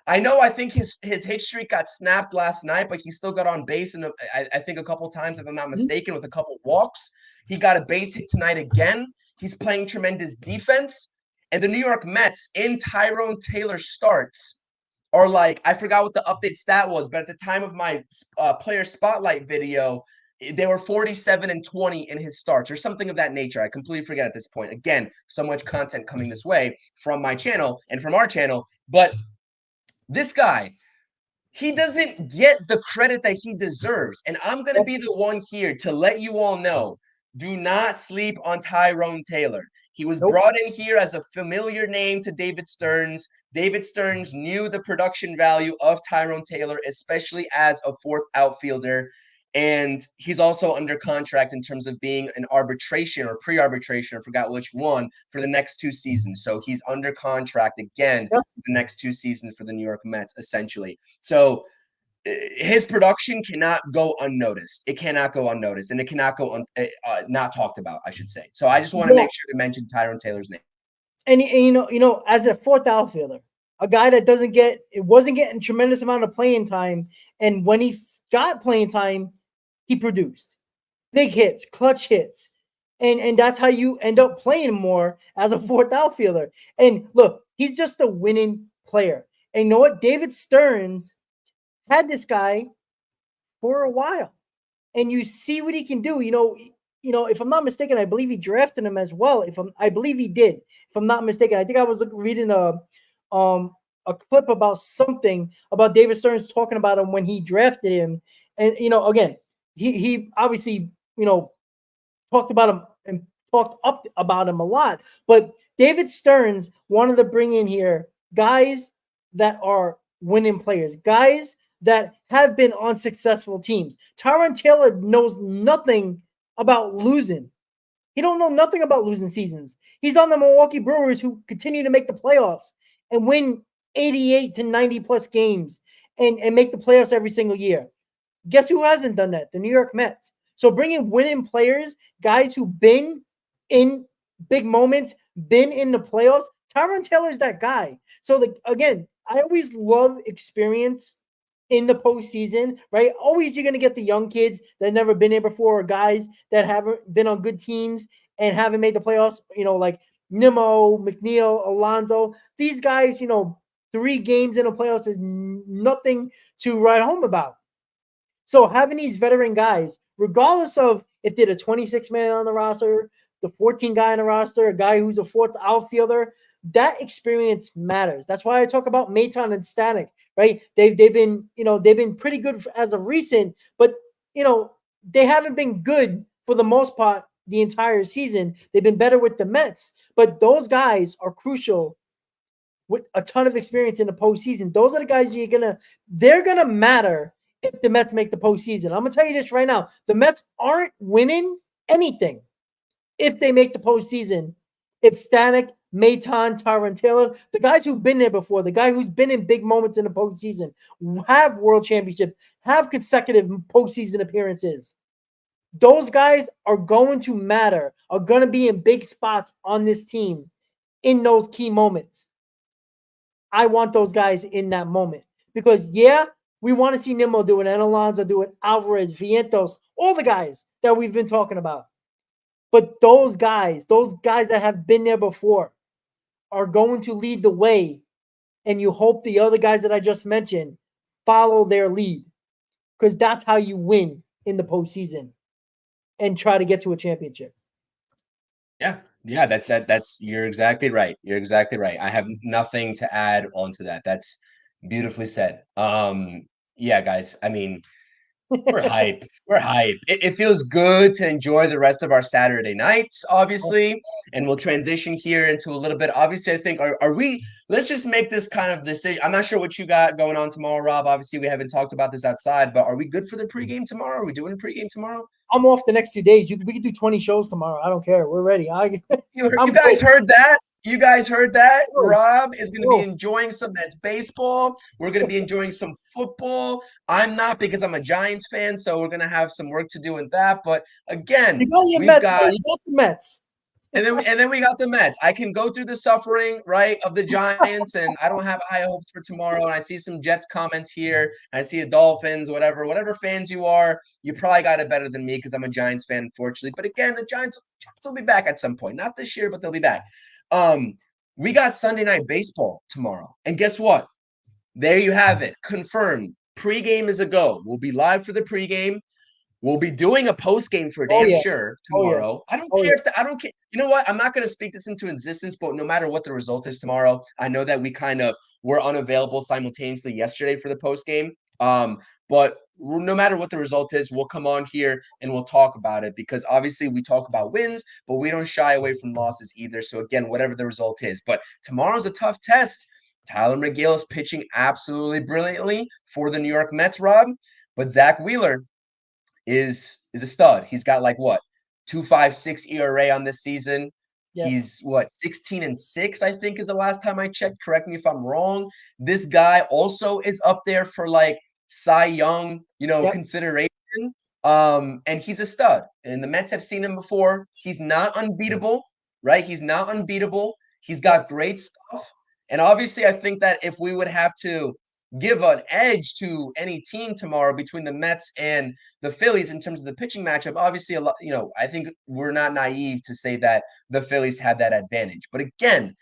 I know I think his hit streak got snapped last night, but he still got on base and I think a couple times, if I'm not mistaken, with a couple walks. He got a base hit tonight again. He's playing tremendous defense. And the New York Mets in Tyrone Taylor starts are like, I forgot what the update stat was, but at the time of my player spotlight video, they were 47-20 in his starts or something of that nature. I completely forget at this point. Again, so much content coming this way from my channel and from our channel. But this guy, he doesn't get the credit that he deserves. And I'm going to be the one here to let you all know, do not sleep on Tyrone Taylor. He was nope, brought in here as a familiar name to David Stearns. David Stearns knew the production value of Tyrone Taylor, especially as a fourth outfielder. And he's also under contract in terms of being an arbitration or pre-arbitration, I forgot which one, for the next 2 seasons. So he's under contract again yep, the next 2 seasons for the New York Mets, essentially. So his production cannot go unnoticed. It cannot go unnoticed, and it cannot go not talked about, I should say. So I just want to yeah. make sure to mention Tyrone Taylor's name. And as a fourth outfielder, a guy that wasn't getting tremendous amount of playing time, and when he got playing time, he produced big hits, clutch hits, and that's how you end up playing more as a fourth outfielder. And look, he's just a winning player. And you know what? David Stearns had this guy for a while, and you see what he can do. If I'm not mistaken, I believe he drafted him as well. I believe he did. If I'm not mistaken, I think I was reading a clip about something about David Stearns talking about him when he drafted him, and again, he obviously talked about him and talked up about him a lot. But David Stearns wanted to bring in here guys that are winning players, guys that have been on successful teams. Tyrone Taylor knows nothing about losing. He don't know nothing about losing seasons. He's on the Milwaukee Brewers, who continue to make the playoffs and win 88 to 90 plus games and make the playoffs every single year. Guess who hasn't done that? The New York Mets. So bringing winning players, guys who've been in big moments, been in the playoffs. Tyrone Taylor's that guy. So again, I always love experience in the postseason, right? Always you're going to get the young kids that never been there before, or guys that haven't been on good teams and haven't made the playoffs, like Nimmo, McNeil, Alonso. These guys, 3 games in the playoffs is nothing to write home about. So having these veteran guys, regardless of if they're the 26 man on the roster, the 14 guy on the roster, a guy who's a fourth outfielder, that experience matters. That's why I talk about Maton and Stanek, right? They've been pretty good as of recent, but they haven't been good for the most part the entire season. They've been better with the Mets, but those guys are crucial with a ton of experience in the postseason. Those are the guys they're gonna matter if the Mets make the postseason. I'm gonna tell you this right now: the Mets aren't winning anything if they make the postseason. If Stanek, Maton, Tyrone Taylor, the guys who've been there before, the guy who's been in big moments in the postseason, have world championship, have consecutive postseason appearances. Those guys are going to matter, are going to be in big spots on this team in those key moments. I want those guys in that moment because, we want to see Nimmo do it, and Alonso do it, Alvarez, Vientos, all the guys that we've been talking about. But those guys that have been there before, are going to lead the way, and you hope the other guys that I just mentioned follow their lead, because that's how you win in the postseason and try to get to a championship. Yeah, that's you're exactly right. You're exactly right. I have nothing to add onto that. That's beautifully said. Yeah, guys. I mean, we're hype. We're hype. It feels good to enjoy the rest of our Saturday nights, obviously. And we'll transition here into a little bit. Obviously, I think are we let's just make this kind of decision. I'm not sure what you got going on tomorrow, Rob. Obviously, we haven't talked about this outside, but are we good for the pregame tomorrow? Are we doing a pregame tomorrow? I'm off the next 2 days. We can do 20 shows tomorrow. I don't care. We're ready. You guys heard that? You guys heard that? Good. Rob is going to be enjoying some Mets baseball. We're going to be enjoying some football. I'm not, because I'm a Giants fan, so we're going to have some work to do in that. But again, you got your we've Mets, got you got the Mets. And then we got the Mets. I can go through the suffering, right, of the Giants, and I don't have high hopes for tomorrow. And I see some Jets comments here. I see the Dolphins, whatever fans you are, you probably got it better than me because I'm a Giants fan, unfortunately. But again, the Giants will be back at some point. Not this year, but they'll be back. We got Sunday Night Baseball tomorrow. And guess what? There you have it. Confirmed. Pregame is a go. We'll be live for the pregame. We'll be doing a post game for damn sure tomorrow. I don't care if I don't care. You know what? I'm not going to speak this into existence, but no matter what the result is tomorrow, I know that we kind of were unavailable simultaneously yesterday for the post game. But no matter what the result is, we'll come on here and we'll talk about it, because obviously we talk about wins, but we don't shy away from losses either. So again, whatever the result is, but tomorrow's a tough test. Tyler McGill is pitching absolutely brilliantly for the New York Mets, Rob, but Zach Wheeler is a stud. He's got like what, 2.56 ERA on this season. Yep. He's what, 16-6, I think is the last time I checked. Correct me if I'm wrong. This guy also is up there for like Cy Young, consideration. And he's a stud. And the Mets have seen him before. He's not unbeatable, right? He's not unbeatable. He's got great stuff. And obviously, I think that if we would have to give an edge to any team tomorrow between the Mets and the Phillies in terms of the pitching matchup, obviously, I think we're not naive to say that the Phillies have that advantage. But again,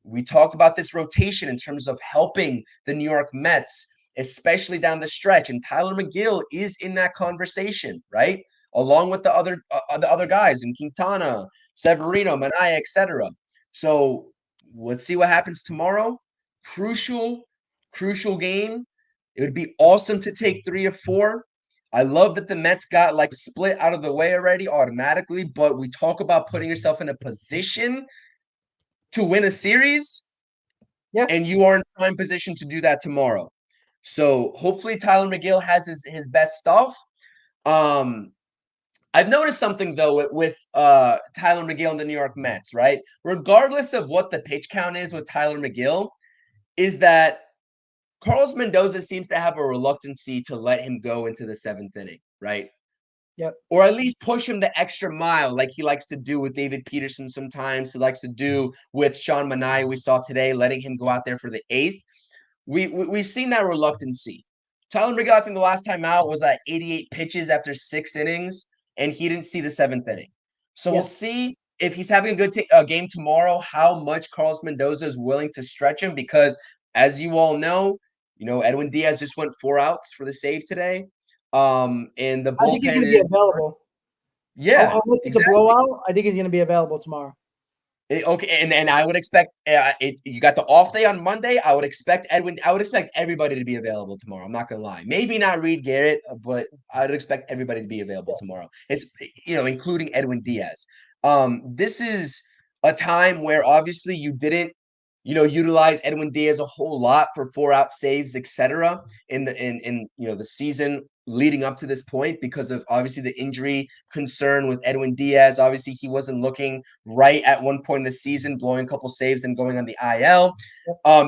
we talked about this rotation in terms of helping the New York Mets, especially down the stretch. And Tyler McGill is in that conversation, right? Along with the other guys in Quintana, Severino, Manaea, etc. So let's see what happens tomorrow. Crucial game. It would be awesome to take 3 or 4. I love that the Mets got like split out of the way already automatically, but we talk about putting yourself in a position to win a series, and you are in prime position to do that tomorrow. So hopefully Tyler McGill has his best stuff. I've noticed something though with Tyler McGill and the New York Mets, right? Regardless of what the pitch count is with Tyler McGill, is that Carlos Mendoza seems to have a reluctancy to let him go into the seventh inning, right? Yep. Or at least push him the extra mile, like he likes to do with David Peterson sometimes. He likes to do with Sean Manaea. We saw today, letting him go out there for the eighth. We've seen that reluctancy. Tyler McGill, I think the last time out was at 88 pitches after 6 innings, and he didn't see the seventh inning. So we'll see if he's having a good game tomorrow, how much Carlos Mendoza is willing to stretch him, because as you all know, Edwin Diaz just went 4 outs for the save today. And the I think he's bullpen going to be is available. yeah, Unless it's a exactly. blowout, I think he's going to be available tomorrow. Okay, and I would expect you got the off day on Monday. I would expect everybody to be available tomorrow. I'm not gonna lie. Maybe not Reed Garrett, but I would expect everybody to be available tomorrow. It's including Edwin Diaz. This is a time where obviously you didn't utilize Edwin Diaz a whole lot for 4-out saves, etc. in the season leading up to this point, because of obviously the injury concern with Edwin Diaz. Obviously, he wasn't looking right at one point in the season, blowing a couple saves and going on the IL.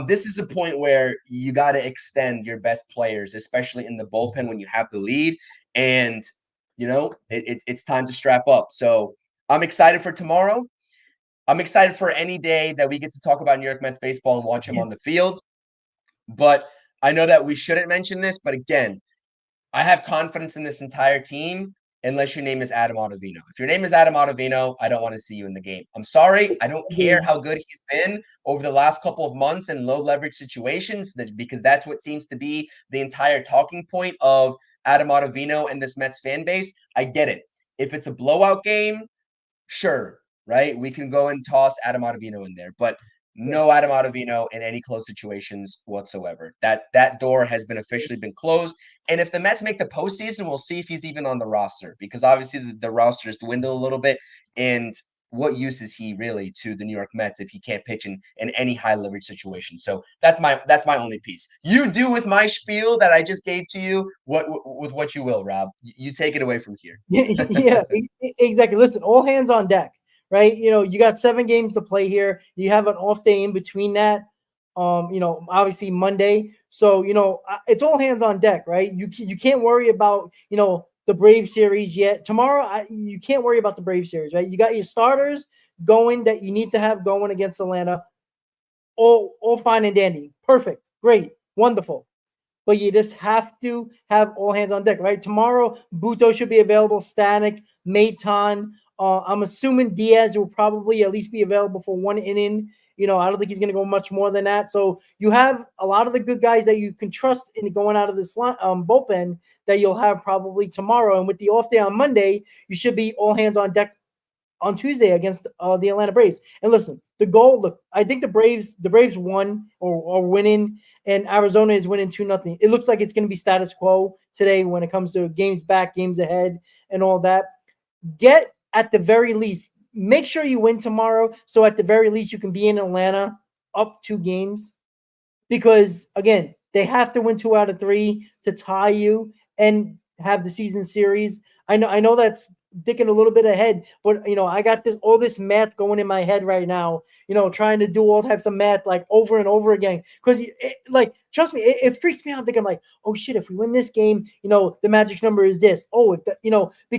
This is a point where you got to extend your best players, especially in the bullpen when you have the lead, and it's time to strap up. So I'm excited for tomorrow. I'm excited for any day that we get to talk about New York Mets baseball and watch him on the field. But I know that we shouldn't mention this, but again, I have confidence in this entire team unless your name is Adam Ottavino. If your name is Adam Ottavino, I don't want to see you in the game. I'm sorry. I don't care how good he's been over the last couple of months in low leverage situations, because that's what seems to be the entire talking point of Adam Ottavino and this Mets fan base. I get it. If it's a blowout game, sure, right? We can go and toss Adam Ottavino in there, but no Adam Ottavino in any close situations whatsoever. That door has been officially been closed. And if the Mets make the postseason, we'll see if he's even on the roster, because obviously the roster has dwindled a little bit. And what use is he really to the New York Mets if he can't pitch in any high leverage situation? So that's my only piece. You do with my spiel that I just gave to you what you will, Rob. You take it away from here. Yeah, exactly. Listen, all hands on deck, right? You got 7 games to play here. You have an off day in between that. Obviously Monday. So, it's all hands on deck, right? You can't worry about, the Brave series yet. Tomorrow, you can't worry about the Brave series, right? You got your starters going that you need to have going against Atlanta. All fine and dandy. Perfect. Great. Wonderful. But you just have to have all hands on deck, right? Tomorrow, Buto should be available, Stanek, Maton. I'm assuming Diaz will probably at least be available for 1 inning. I don't think he's going to go much more than that. So you have a lot of the good guys that you can trust in going out of this bullpen that you'll have probably tomorrow. And with the off day on Monday, you should be all hands on deck on Tuesday against the Atlanta Braves. And listen, the goal, look, I think the Braves won or are winning, and Arizona is winning 2-0. It looks like it's going to be status quo today when it comes to games back, games ahead, and all that. Get, at the very least, make sure you win tomorrow, so at the very least you can be in Atlanta up 2 games, because, again, they have to win 2 out of 3 to tie you and have the season series. I know that's thinking a little bit ahead, but I got all this math going in my head right now, trying to do all types of math like over and over again, because trust me, it freaks me out thinking like, oh shit, if we win this game, the magic number is this. Oh,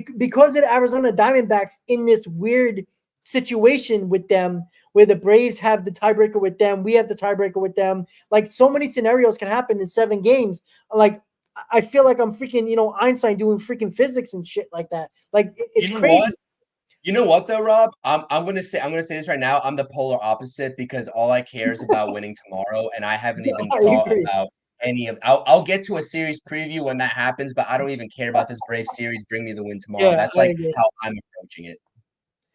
because of the Arizona Diamondbacks in this weird situation with them, where the Braves have the tiebreaker with them, we have the tiebreaker with them, like so many scenarios can happen in 7 games. Like, I feel like I'm freaking, Einstein doing freaking physics and shit like that. Like, it's crazy. What? You know what though, Rob? I'm gonna say this right now. I'm the polar opposite, because all I care is about winning tomorrow, and I haven't even thought about any of. I'll get to a series preview when that happens, but I don't even care about this Brave series. Bring me the win tomorrow. Yeah, That's like how I'm approaching it.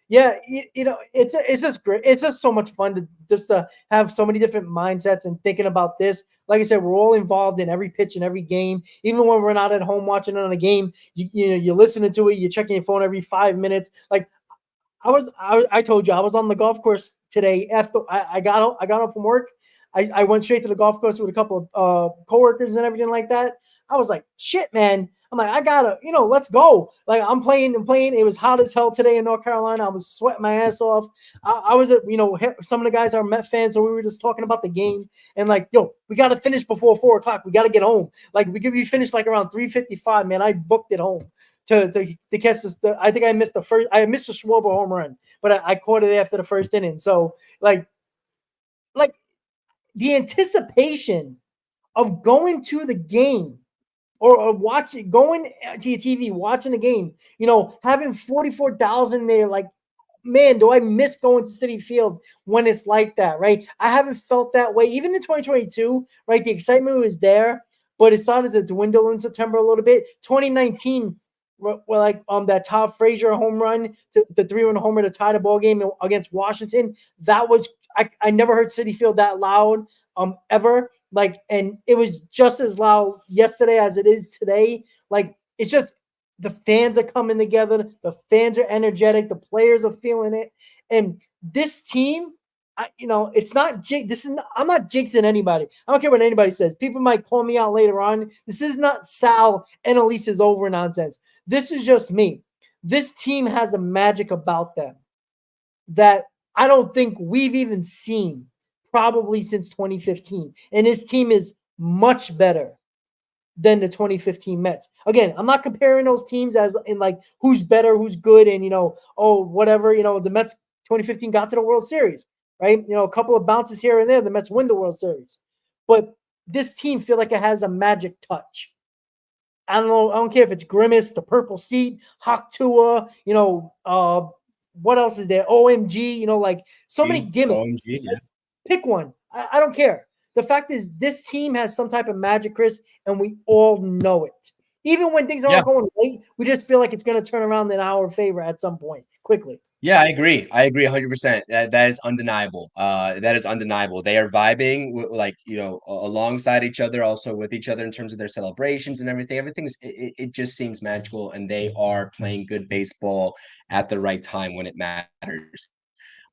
Yeah, it's just great. It's just so much fun to have so many different mindsets and thinking about this. Like I said, we're all involved in every pitch and every game. Even when we're not at home watching it on a game, you're listening to it. You're checking your phone every 5 minutes. Like I told you, I was on the golf course today after I got up from work. I went straight to the golf course with a couple of coworkers and everything like that. I was like, shit, man. I'm like, I gotta, let's go. Like, I'm playing. It was hot as hell today in North Carolina. I was sweating my ass off. I was at, some of the guys are Met fans, so we were just talking about the game and like, yo, we got to finish before 4:00. We got to get home. Like, we could be finished like around 3:55. Man, I booked it home to catch this. I think I missed the Schwarber home run, but I caught it after the first inning. So like the anticipation of going to the game or watching, going to your TV, watching the game, having 44,000 there, like, man, do I miss going to Citi Field when it's like that, right? I haven't felt that way. Even in 2022, right, the excitement was there, but it started to dwindle in September a little bit. 2019, well, like that Todd Frazier home run, the 3-run homer to tie the ball game against Washington, that was, I never heard Citi Field that loud ever. Like, and it was just as loud yesterday as it is today. Like, it's just, the fans are coming together. The fans are energetic. The players are feeling it. And this team, it's not I'm not jinxing anybody. I don't care what anybody says. People might call me out later on. This is not Sal and Elise's over nonsense. This is just me. This team has a magic about them that I don't think we've even seen probably since 2015. And his team is much better than the 2015 Mets. Again, I'm not comparing those teams as in like who's better, who's good, and whatever. The Mets 2015 got to the World Series, right? A couple of bounces here and there, the Mets win the World Series. But this team feel like it has a magic touch. I don't know. I don't care if it's Grimace, the purple seat, Hawk Tua, what else is there? OMG, like so many gimmicks. OMG, yeah. Pick one. I don't care. The fact is, this team has some type of magic, Chris, and we all know it. Even when things aren't going late, we just feel like it's going to turn around in our favor at some point quickly. Yeah, I agree. 100%. That is undeniable. That is undeniable. They are vibing alongside each other, also with each other in terms of their celebrations and everything. It just seems magical, and they are playing good baseball at the right time when it matters.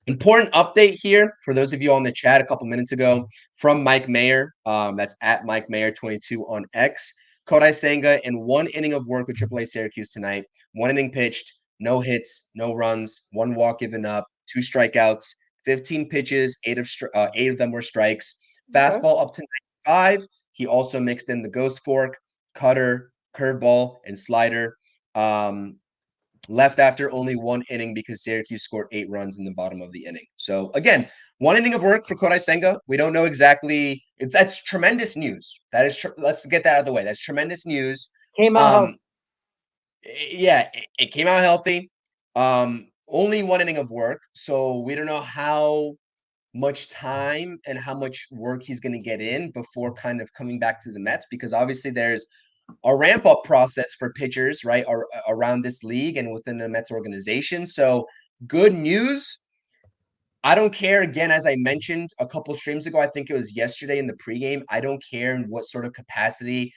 Important update here for those of you on the chat a couple minutes ago from Mike Mayer. That's at Mike Mayer 22 on X. Kodai Senga in 1 inning of work with AAA Syracuse tonight. 1 inning pitched, no hits, no runs, 1 walk given up, 2 strikeouts, 15 pitches, 8 of them were strikes. Fastball up to 95. He also mixed in the ghost fork, cutter, curveball, and slider. Left after only 1 inning because Syracuse scored 8 runs in the bottom of the inning. So again, 1 inning of work for Kodai Senga. We don't know exactly. That's tremendous news. That is. Let's get that out of the way. That's tremendous news. Came out healthy. Yeah, it came out healthy. Only 1 inning of work, so we don't know how much time and how much work he's going to get in before kind of coming back to the Mets, because obviously there's a ramp-up process for pitchers, right, around this league and within the Mets organization. So good news. I don't care, again, as I mentioned a couple streams ago, I think it was yesterday in the pregame, I don't care in what sort of capacity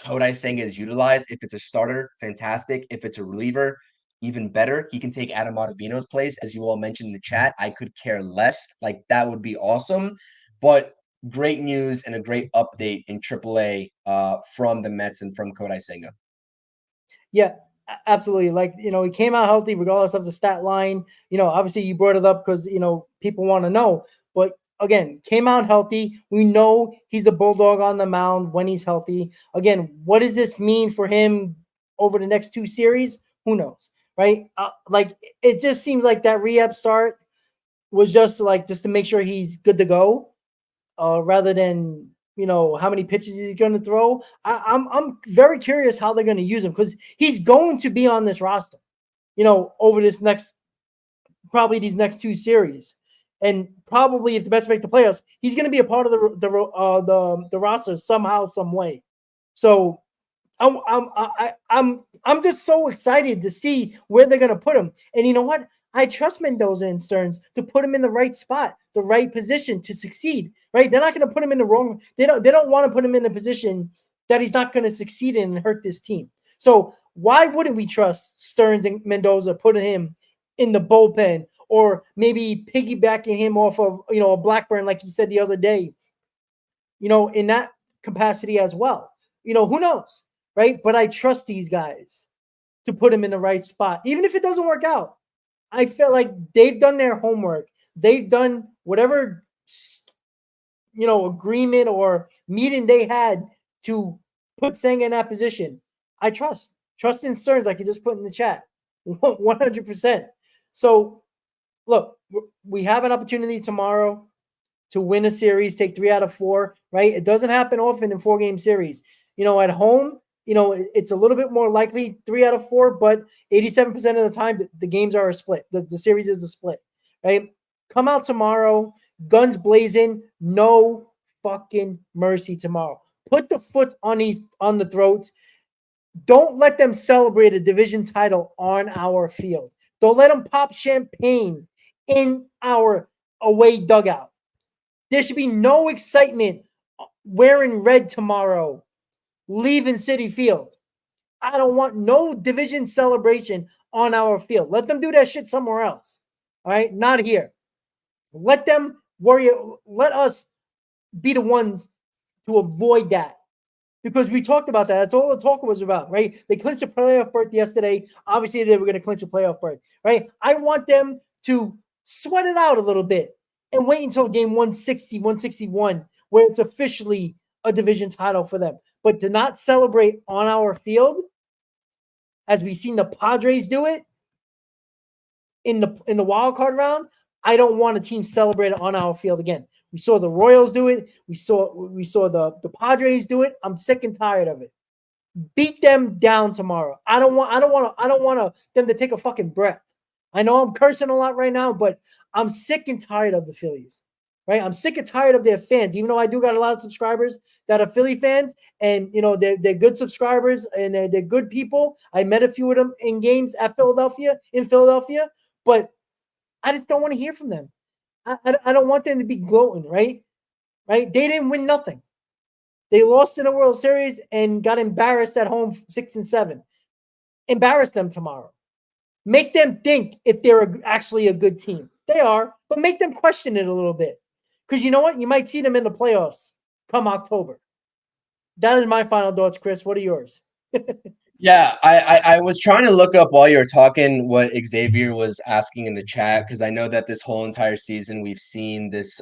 Kodai Senga is utilized. If it's a starter, fantastic. If it's a reliever, even better. He can take Adam Ottavino's place, as you all mentioned in the chat. I could care less. Like, that would be awesome. But great news and a great update in AAA from the Mets and from Kodai Senga. Yeah, absolutely. Like, he came out healthy regardless of the stat line. Obviously you brought it up because, people want to know. But again, came out healthy. We know he's a bulldog on the mound when he's healthy. Again, what does this mean for him over the next 2 series? Who knows, right? It just seems like that rehab start was just to make sure he's good to go, rather than how many pitches he's going to throw. I'm very curious how they're going to use him, because he's going to be on this roster, over these next 2 series. And probably if the Mets make the playoffs, he's going to be a part of the roster somehow, some way. So I'm just so excited to see where they're going to put him. And you know what? I trust Mendoza and Stearns to put him in the right spot, the right position to succeed. Right? They're not going to put him in the wrong. They don't want to put him in a position that he's not going to succeed in and hurt this team. So why wouldn't we trust Stearns and Mendoza, putting him in the bullpen, or maybe piggybacking him off of a Blackburn, like you said the other day, in that capacity as well. Who knows, right? But I trust these guys to put them in the right spot, even if it doesn't work out. I feel like they've done their homework. They've done whatever agreement or meeting they had to put Senga in that position. I trust in Stearns, like you just put in the chat, 100%. So look, we have an opportunity tomorrow to win a series, take 3 out of 4, right? It doesn't happen often in 4-game series. At home, it's a little bit more likely 3 out of 4, but 87% of the time, the games are a split. The series is a split, right? Come out tomorrow, guns blazing, no fucking mercy tomorrow. Put the foot on the throats. Don't let them celebrate a division title on our field. Don't let them pop champagne in our away dugout. There should be no excitement wearing red tomorrow, leaving Citi Field. I don't want no division celebration on our field. Let them do that shit somewhere else. All right, not here. Let them worry. Let us be the ones to avoid that, because we talked about that. That's all the talk was about, right? They clinched a playoff berth yesterday. Obviously, they were going to clinch a playoff berth, right? I want them to sweat it out a little bit and wait until game 160, 161, where it's officially a division title for them. But to not celebrate on our field, as we've seen the Padres do it in the wild card round, I don't want a team celebrate it on our field again. We saw the Royals do it. We saw the Padres do it. I'm sick and tired of it. Beat them down tomorrow. I don't want them to take a fucking breath. I know I'm cursing a lot right now, but I'm sick and tired of the Phillies. Right? I'm sick and tired of their fans, even though I do got a lot of subscribers that are Philly fans, and they're good subscribers and they're good people. I met a few of them in games in Philadelphia, but I just don't want to hear from them. I don't want them to be gloating, right? Right? They didn't win nothing. They lost in a World Series and got embarrassed at home 6-7. Embarrass them tomorrow. Make them think if they're actually a good team. They are, but make them question it a little bit. Because you know what? You might see them in the playoffs come October. That is my final thoughts, Chris. What are yours? Yeah, I was trying to look up while you were talking what Xavier was asking in the chat, because I know that this whole entire season we've seen this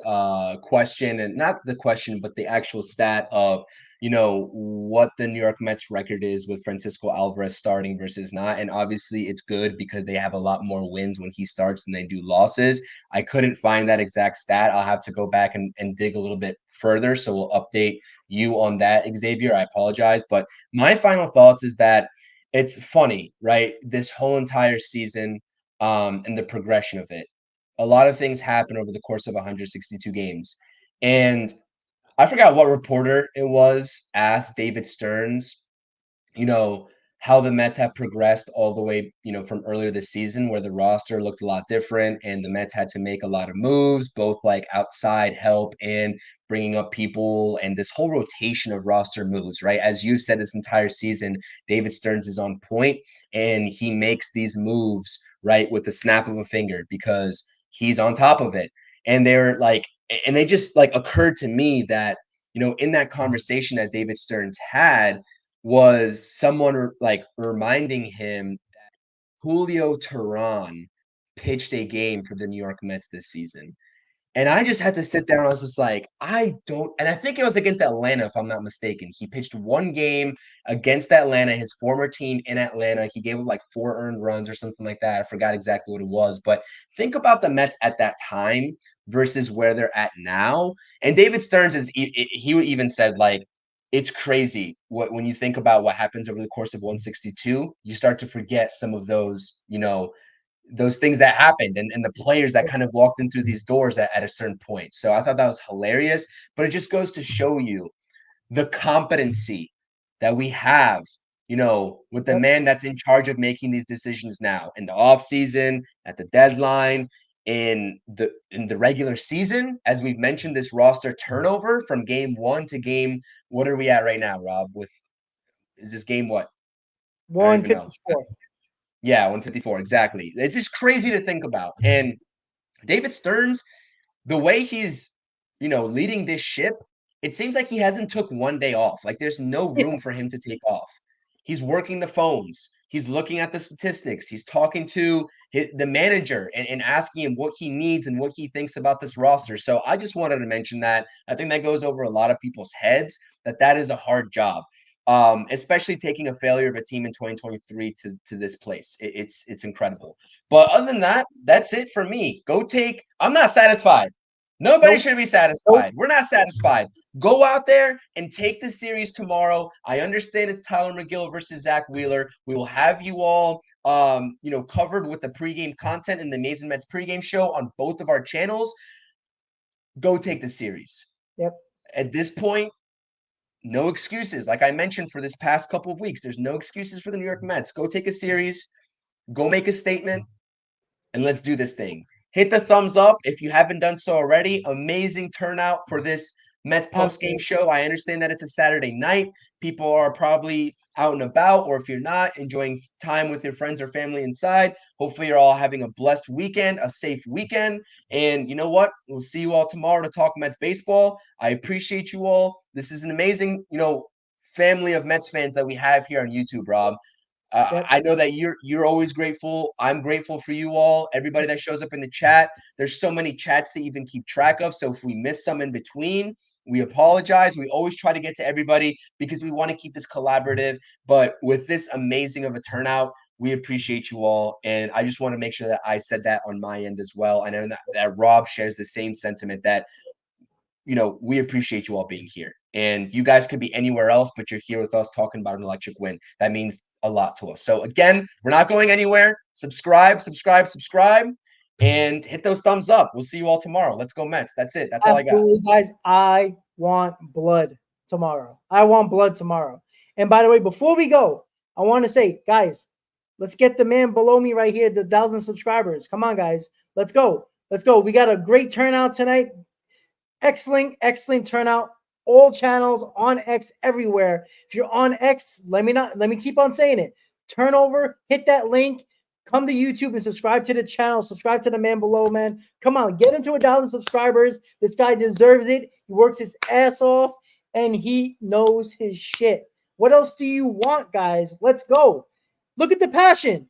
question, and not the question, but the actual stat of, what the New York Mets record is with Francisco Alvarez starting versus not. And obviously it's good because they have a lot more wins when he starts than they do losses. I couldn't find that exact stat. I'll have to go back and dig a little bit further. So we'll update you on that, Xavier. I apologize. But my final thoughts is that it's funny, right? This whole entire season, and the progression of it. A lot of things happen over the course of 162 games. And I forgot what reporter it was asked David Stearns, you know, how the Mets have progressed all the way, from earlier this season where the roster looked a lot different and the Mets had to make a lot of moves, both like outside help and bringing up people and this whole rotation of roster moves, right? As you've said this entire season, David Stearns is on point and he makes these moves, right, with the snap of a finger because he's on top of it. And they just like occurred to me that, in that conversation that David Stearns had, was someone like reminding him that Julio Teheran pitched a game for the New York Mets this season. And I just had to sit there and I was just like, I don't, and I think it was against Atlanta, if I'm not mistaken. He pitched one game against Atlanta, his former team in Atlanta. He gave up like 4 earned runs or something like that. I forgot exactly what it was. But think about the Mets at that time versus where they're at now. And David Stearns he even said, like, it's crazy when you think about what happens over the course of 162. You start to forget some of those, those things that happened and the players that kind of walked in through these doors at a certain point. So I thought that was hilarious, but it just goes to show you the competency that we have, with the man that's in charge of making these decisions now in the off season, at the deadline, in the regular season. As we've mentioned, this roster turnover from game 1 to game, what are we at right now, Rob? Is this game what? I don't even know. 154. Yeah, 154, exactly. It's just crazy to think about. And David Stearns, the way he's, leading this ship, it seems like he hasn't took one day off. Like there's no room for him to take off. He's working the phones. He's looking at the statistics. He's talking to the manager and asking him what he needs and what he thinks about this roster. So I just wanted to mention that. I think that goes over a lot of people's heads, that is a hard job, especially taking a failure of a team in 2023 to this place. It's incredible. But other than that, that's it for me. I'm not satisfied. Nobody should be satisfied. We're not satisfied. Go out there and take the series tomorrow. I understand it's Tyler McGill versus Zach Wheeler. We will have you all, covered with the pregame content in the Amazing Mets pregame show on both of our channels. Go take the series. Yep. At this point, no excuses. Like I mentioned for this past couple of weeks, there's no excuses for the New York Mets. Go take a series. Go make a statement. And let's do this thing. Hit the thumbs up if you haven't done so already. Amazing turnout for this Mets postgame show. I understand that it's a Saturday night. People are probably out and about, or if you're not, enjoying time with your friends or family inside. Hopefully you're all having a blessed weekend, a safe weekend. And you know what? We'll see you all tomorrow to talk Mets baseball. I appreciate you all. This is an amazing, family of Mets fans that we have here on YouTube, Rob. I know that you're always grateful. I'm grateful for you all. Everybody that shows up in the chat. There's so many chats to even keep track of. So if we miss some in between, we apologize. We always try to get to everybody because we want to keep this collaborative. But with this amazing of a turnout, we appreciate you all. And I just want to make sure that I said that on my end as well. I know that Rob shares the same sentiment that, we appreciate you all being here. And you guys could be anywhere else, but you're here with us talking about an electric win. That means a lot to us. So again, we're not going anywhere. Subscribe, and hit those thumbs up. We'll see you all tomorrow. Let's go Mets. That's it. That's all I got. Guys, I want blood tomorrow. And by the way, before we go, I want to say, guys, let's get the man below me right here, the 1,000 subscribers. Come on, guys. Let's go. We got a great turnout tonight. Excellent turnout. All channels on X everywhere. If you're on X, let me keep on saying it. Turn over, hit that link, come to YouTube and subscribe to the channel. Subscribe to the man below, man. Come on, get into 1,000 subscribers. This guy deserves it. He works his ass off and he knows his shit. What else do you want, guys? Let's go. Look at the passion.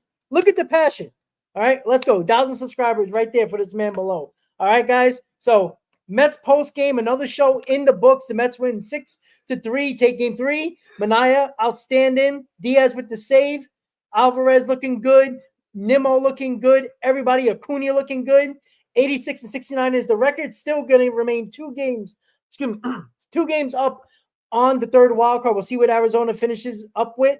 All right, let's go. 1,000 subscribers right there for this man below. All right, guys. So Mets post game, another show in the books. The Mets win 6-3, take game 3. Manaea, outstanding. Diaz with the save. Alvarez looking good. Nimmo looking good. Everybody, Acuña looking good. 86-69 is the record. Still going to remain 2 games. 2 games up on the third wild card. We'll see what Arizona finishes up with.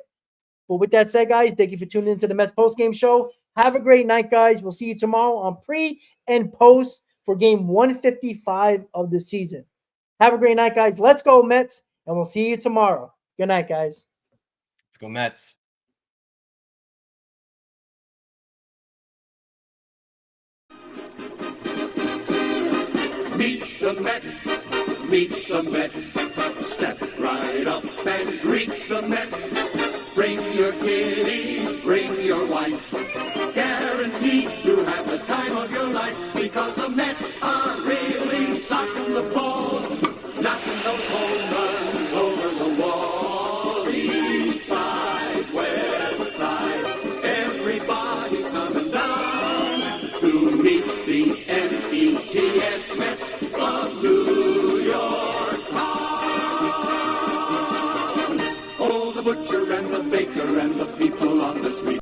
But with that said, guys, thank you for tuning into the Mets post game show. Have a great night, guys. We'll see you tomorrow on pre and post for game 155 of the season. Have a great night, guys. Let's go, Mets, and we'll see you tomorrow. Good night, guys. Let's go, Mets. Meet the Mets, meet the Mets. Step right up and greet the Mets. Bring your kiddies, bring your wife. Guaranteed to have the time of your life because the Mets are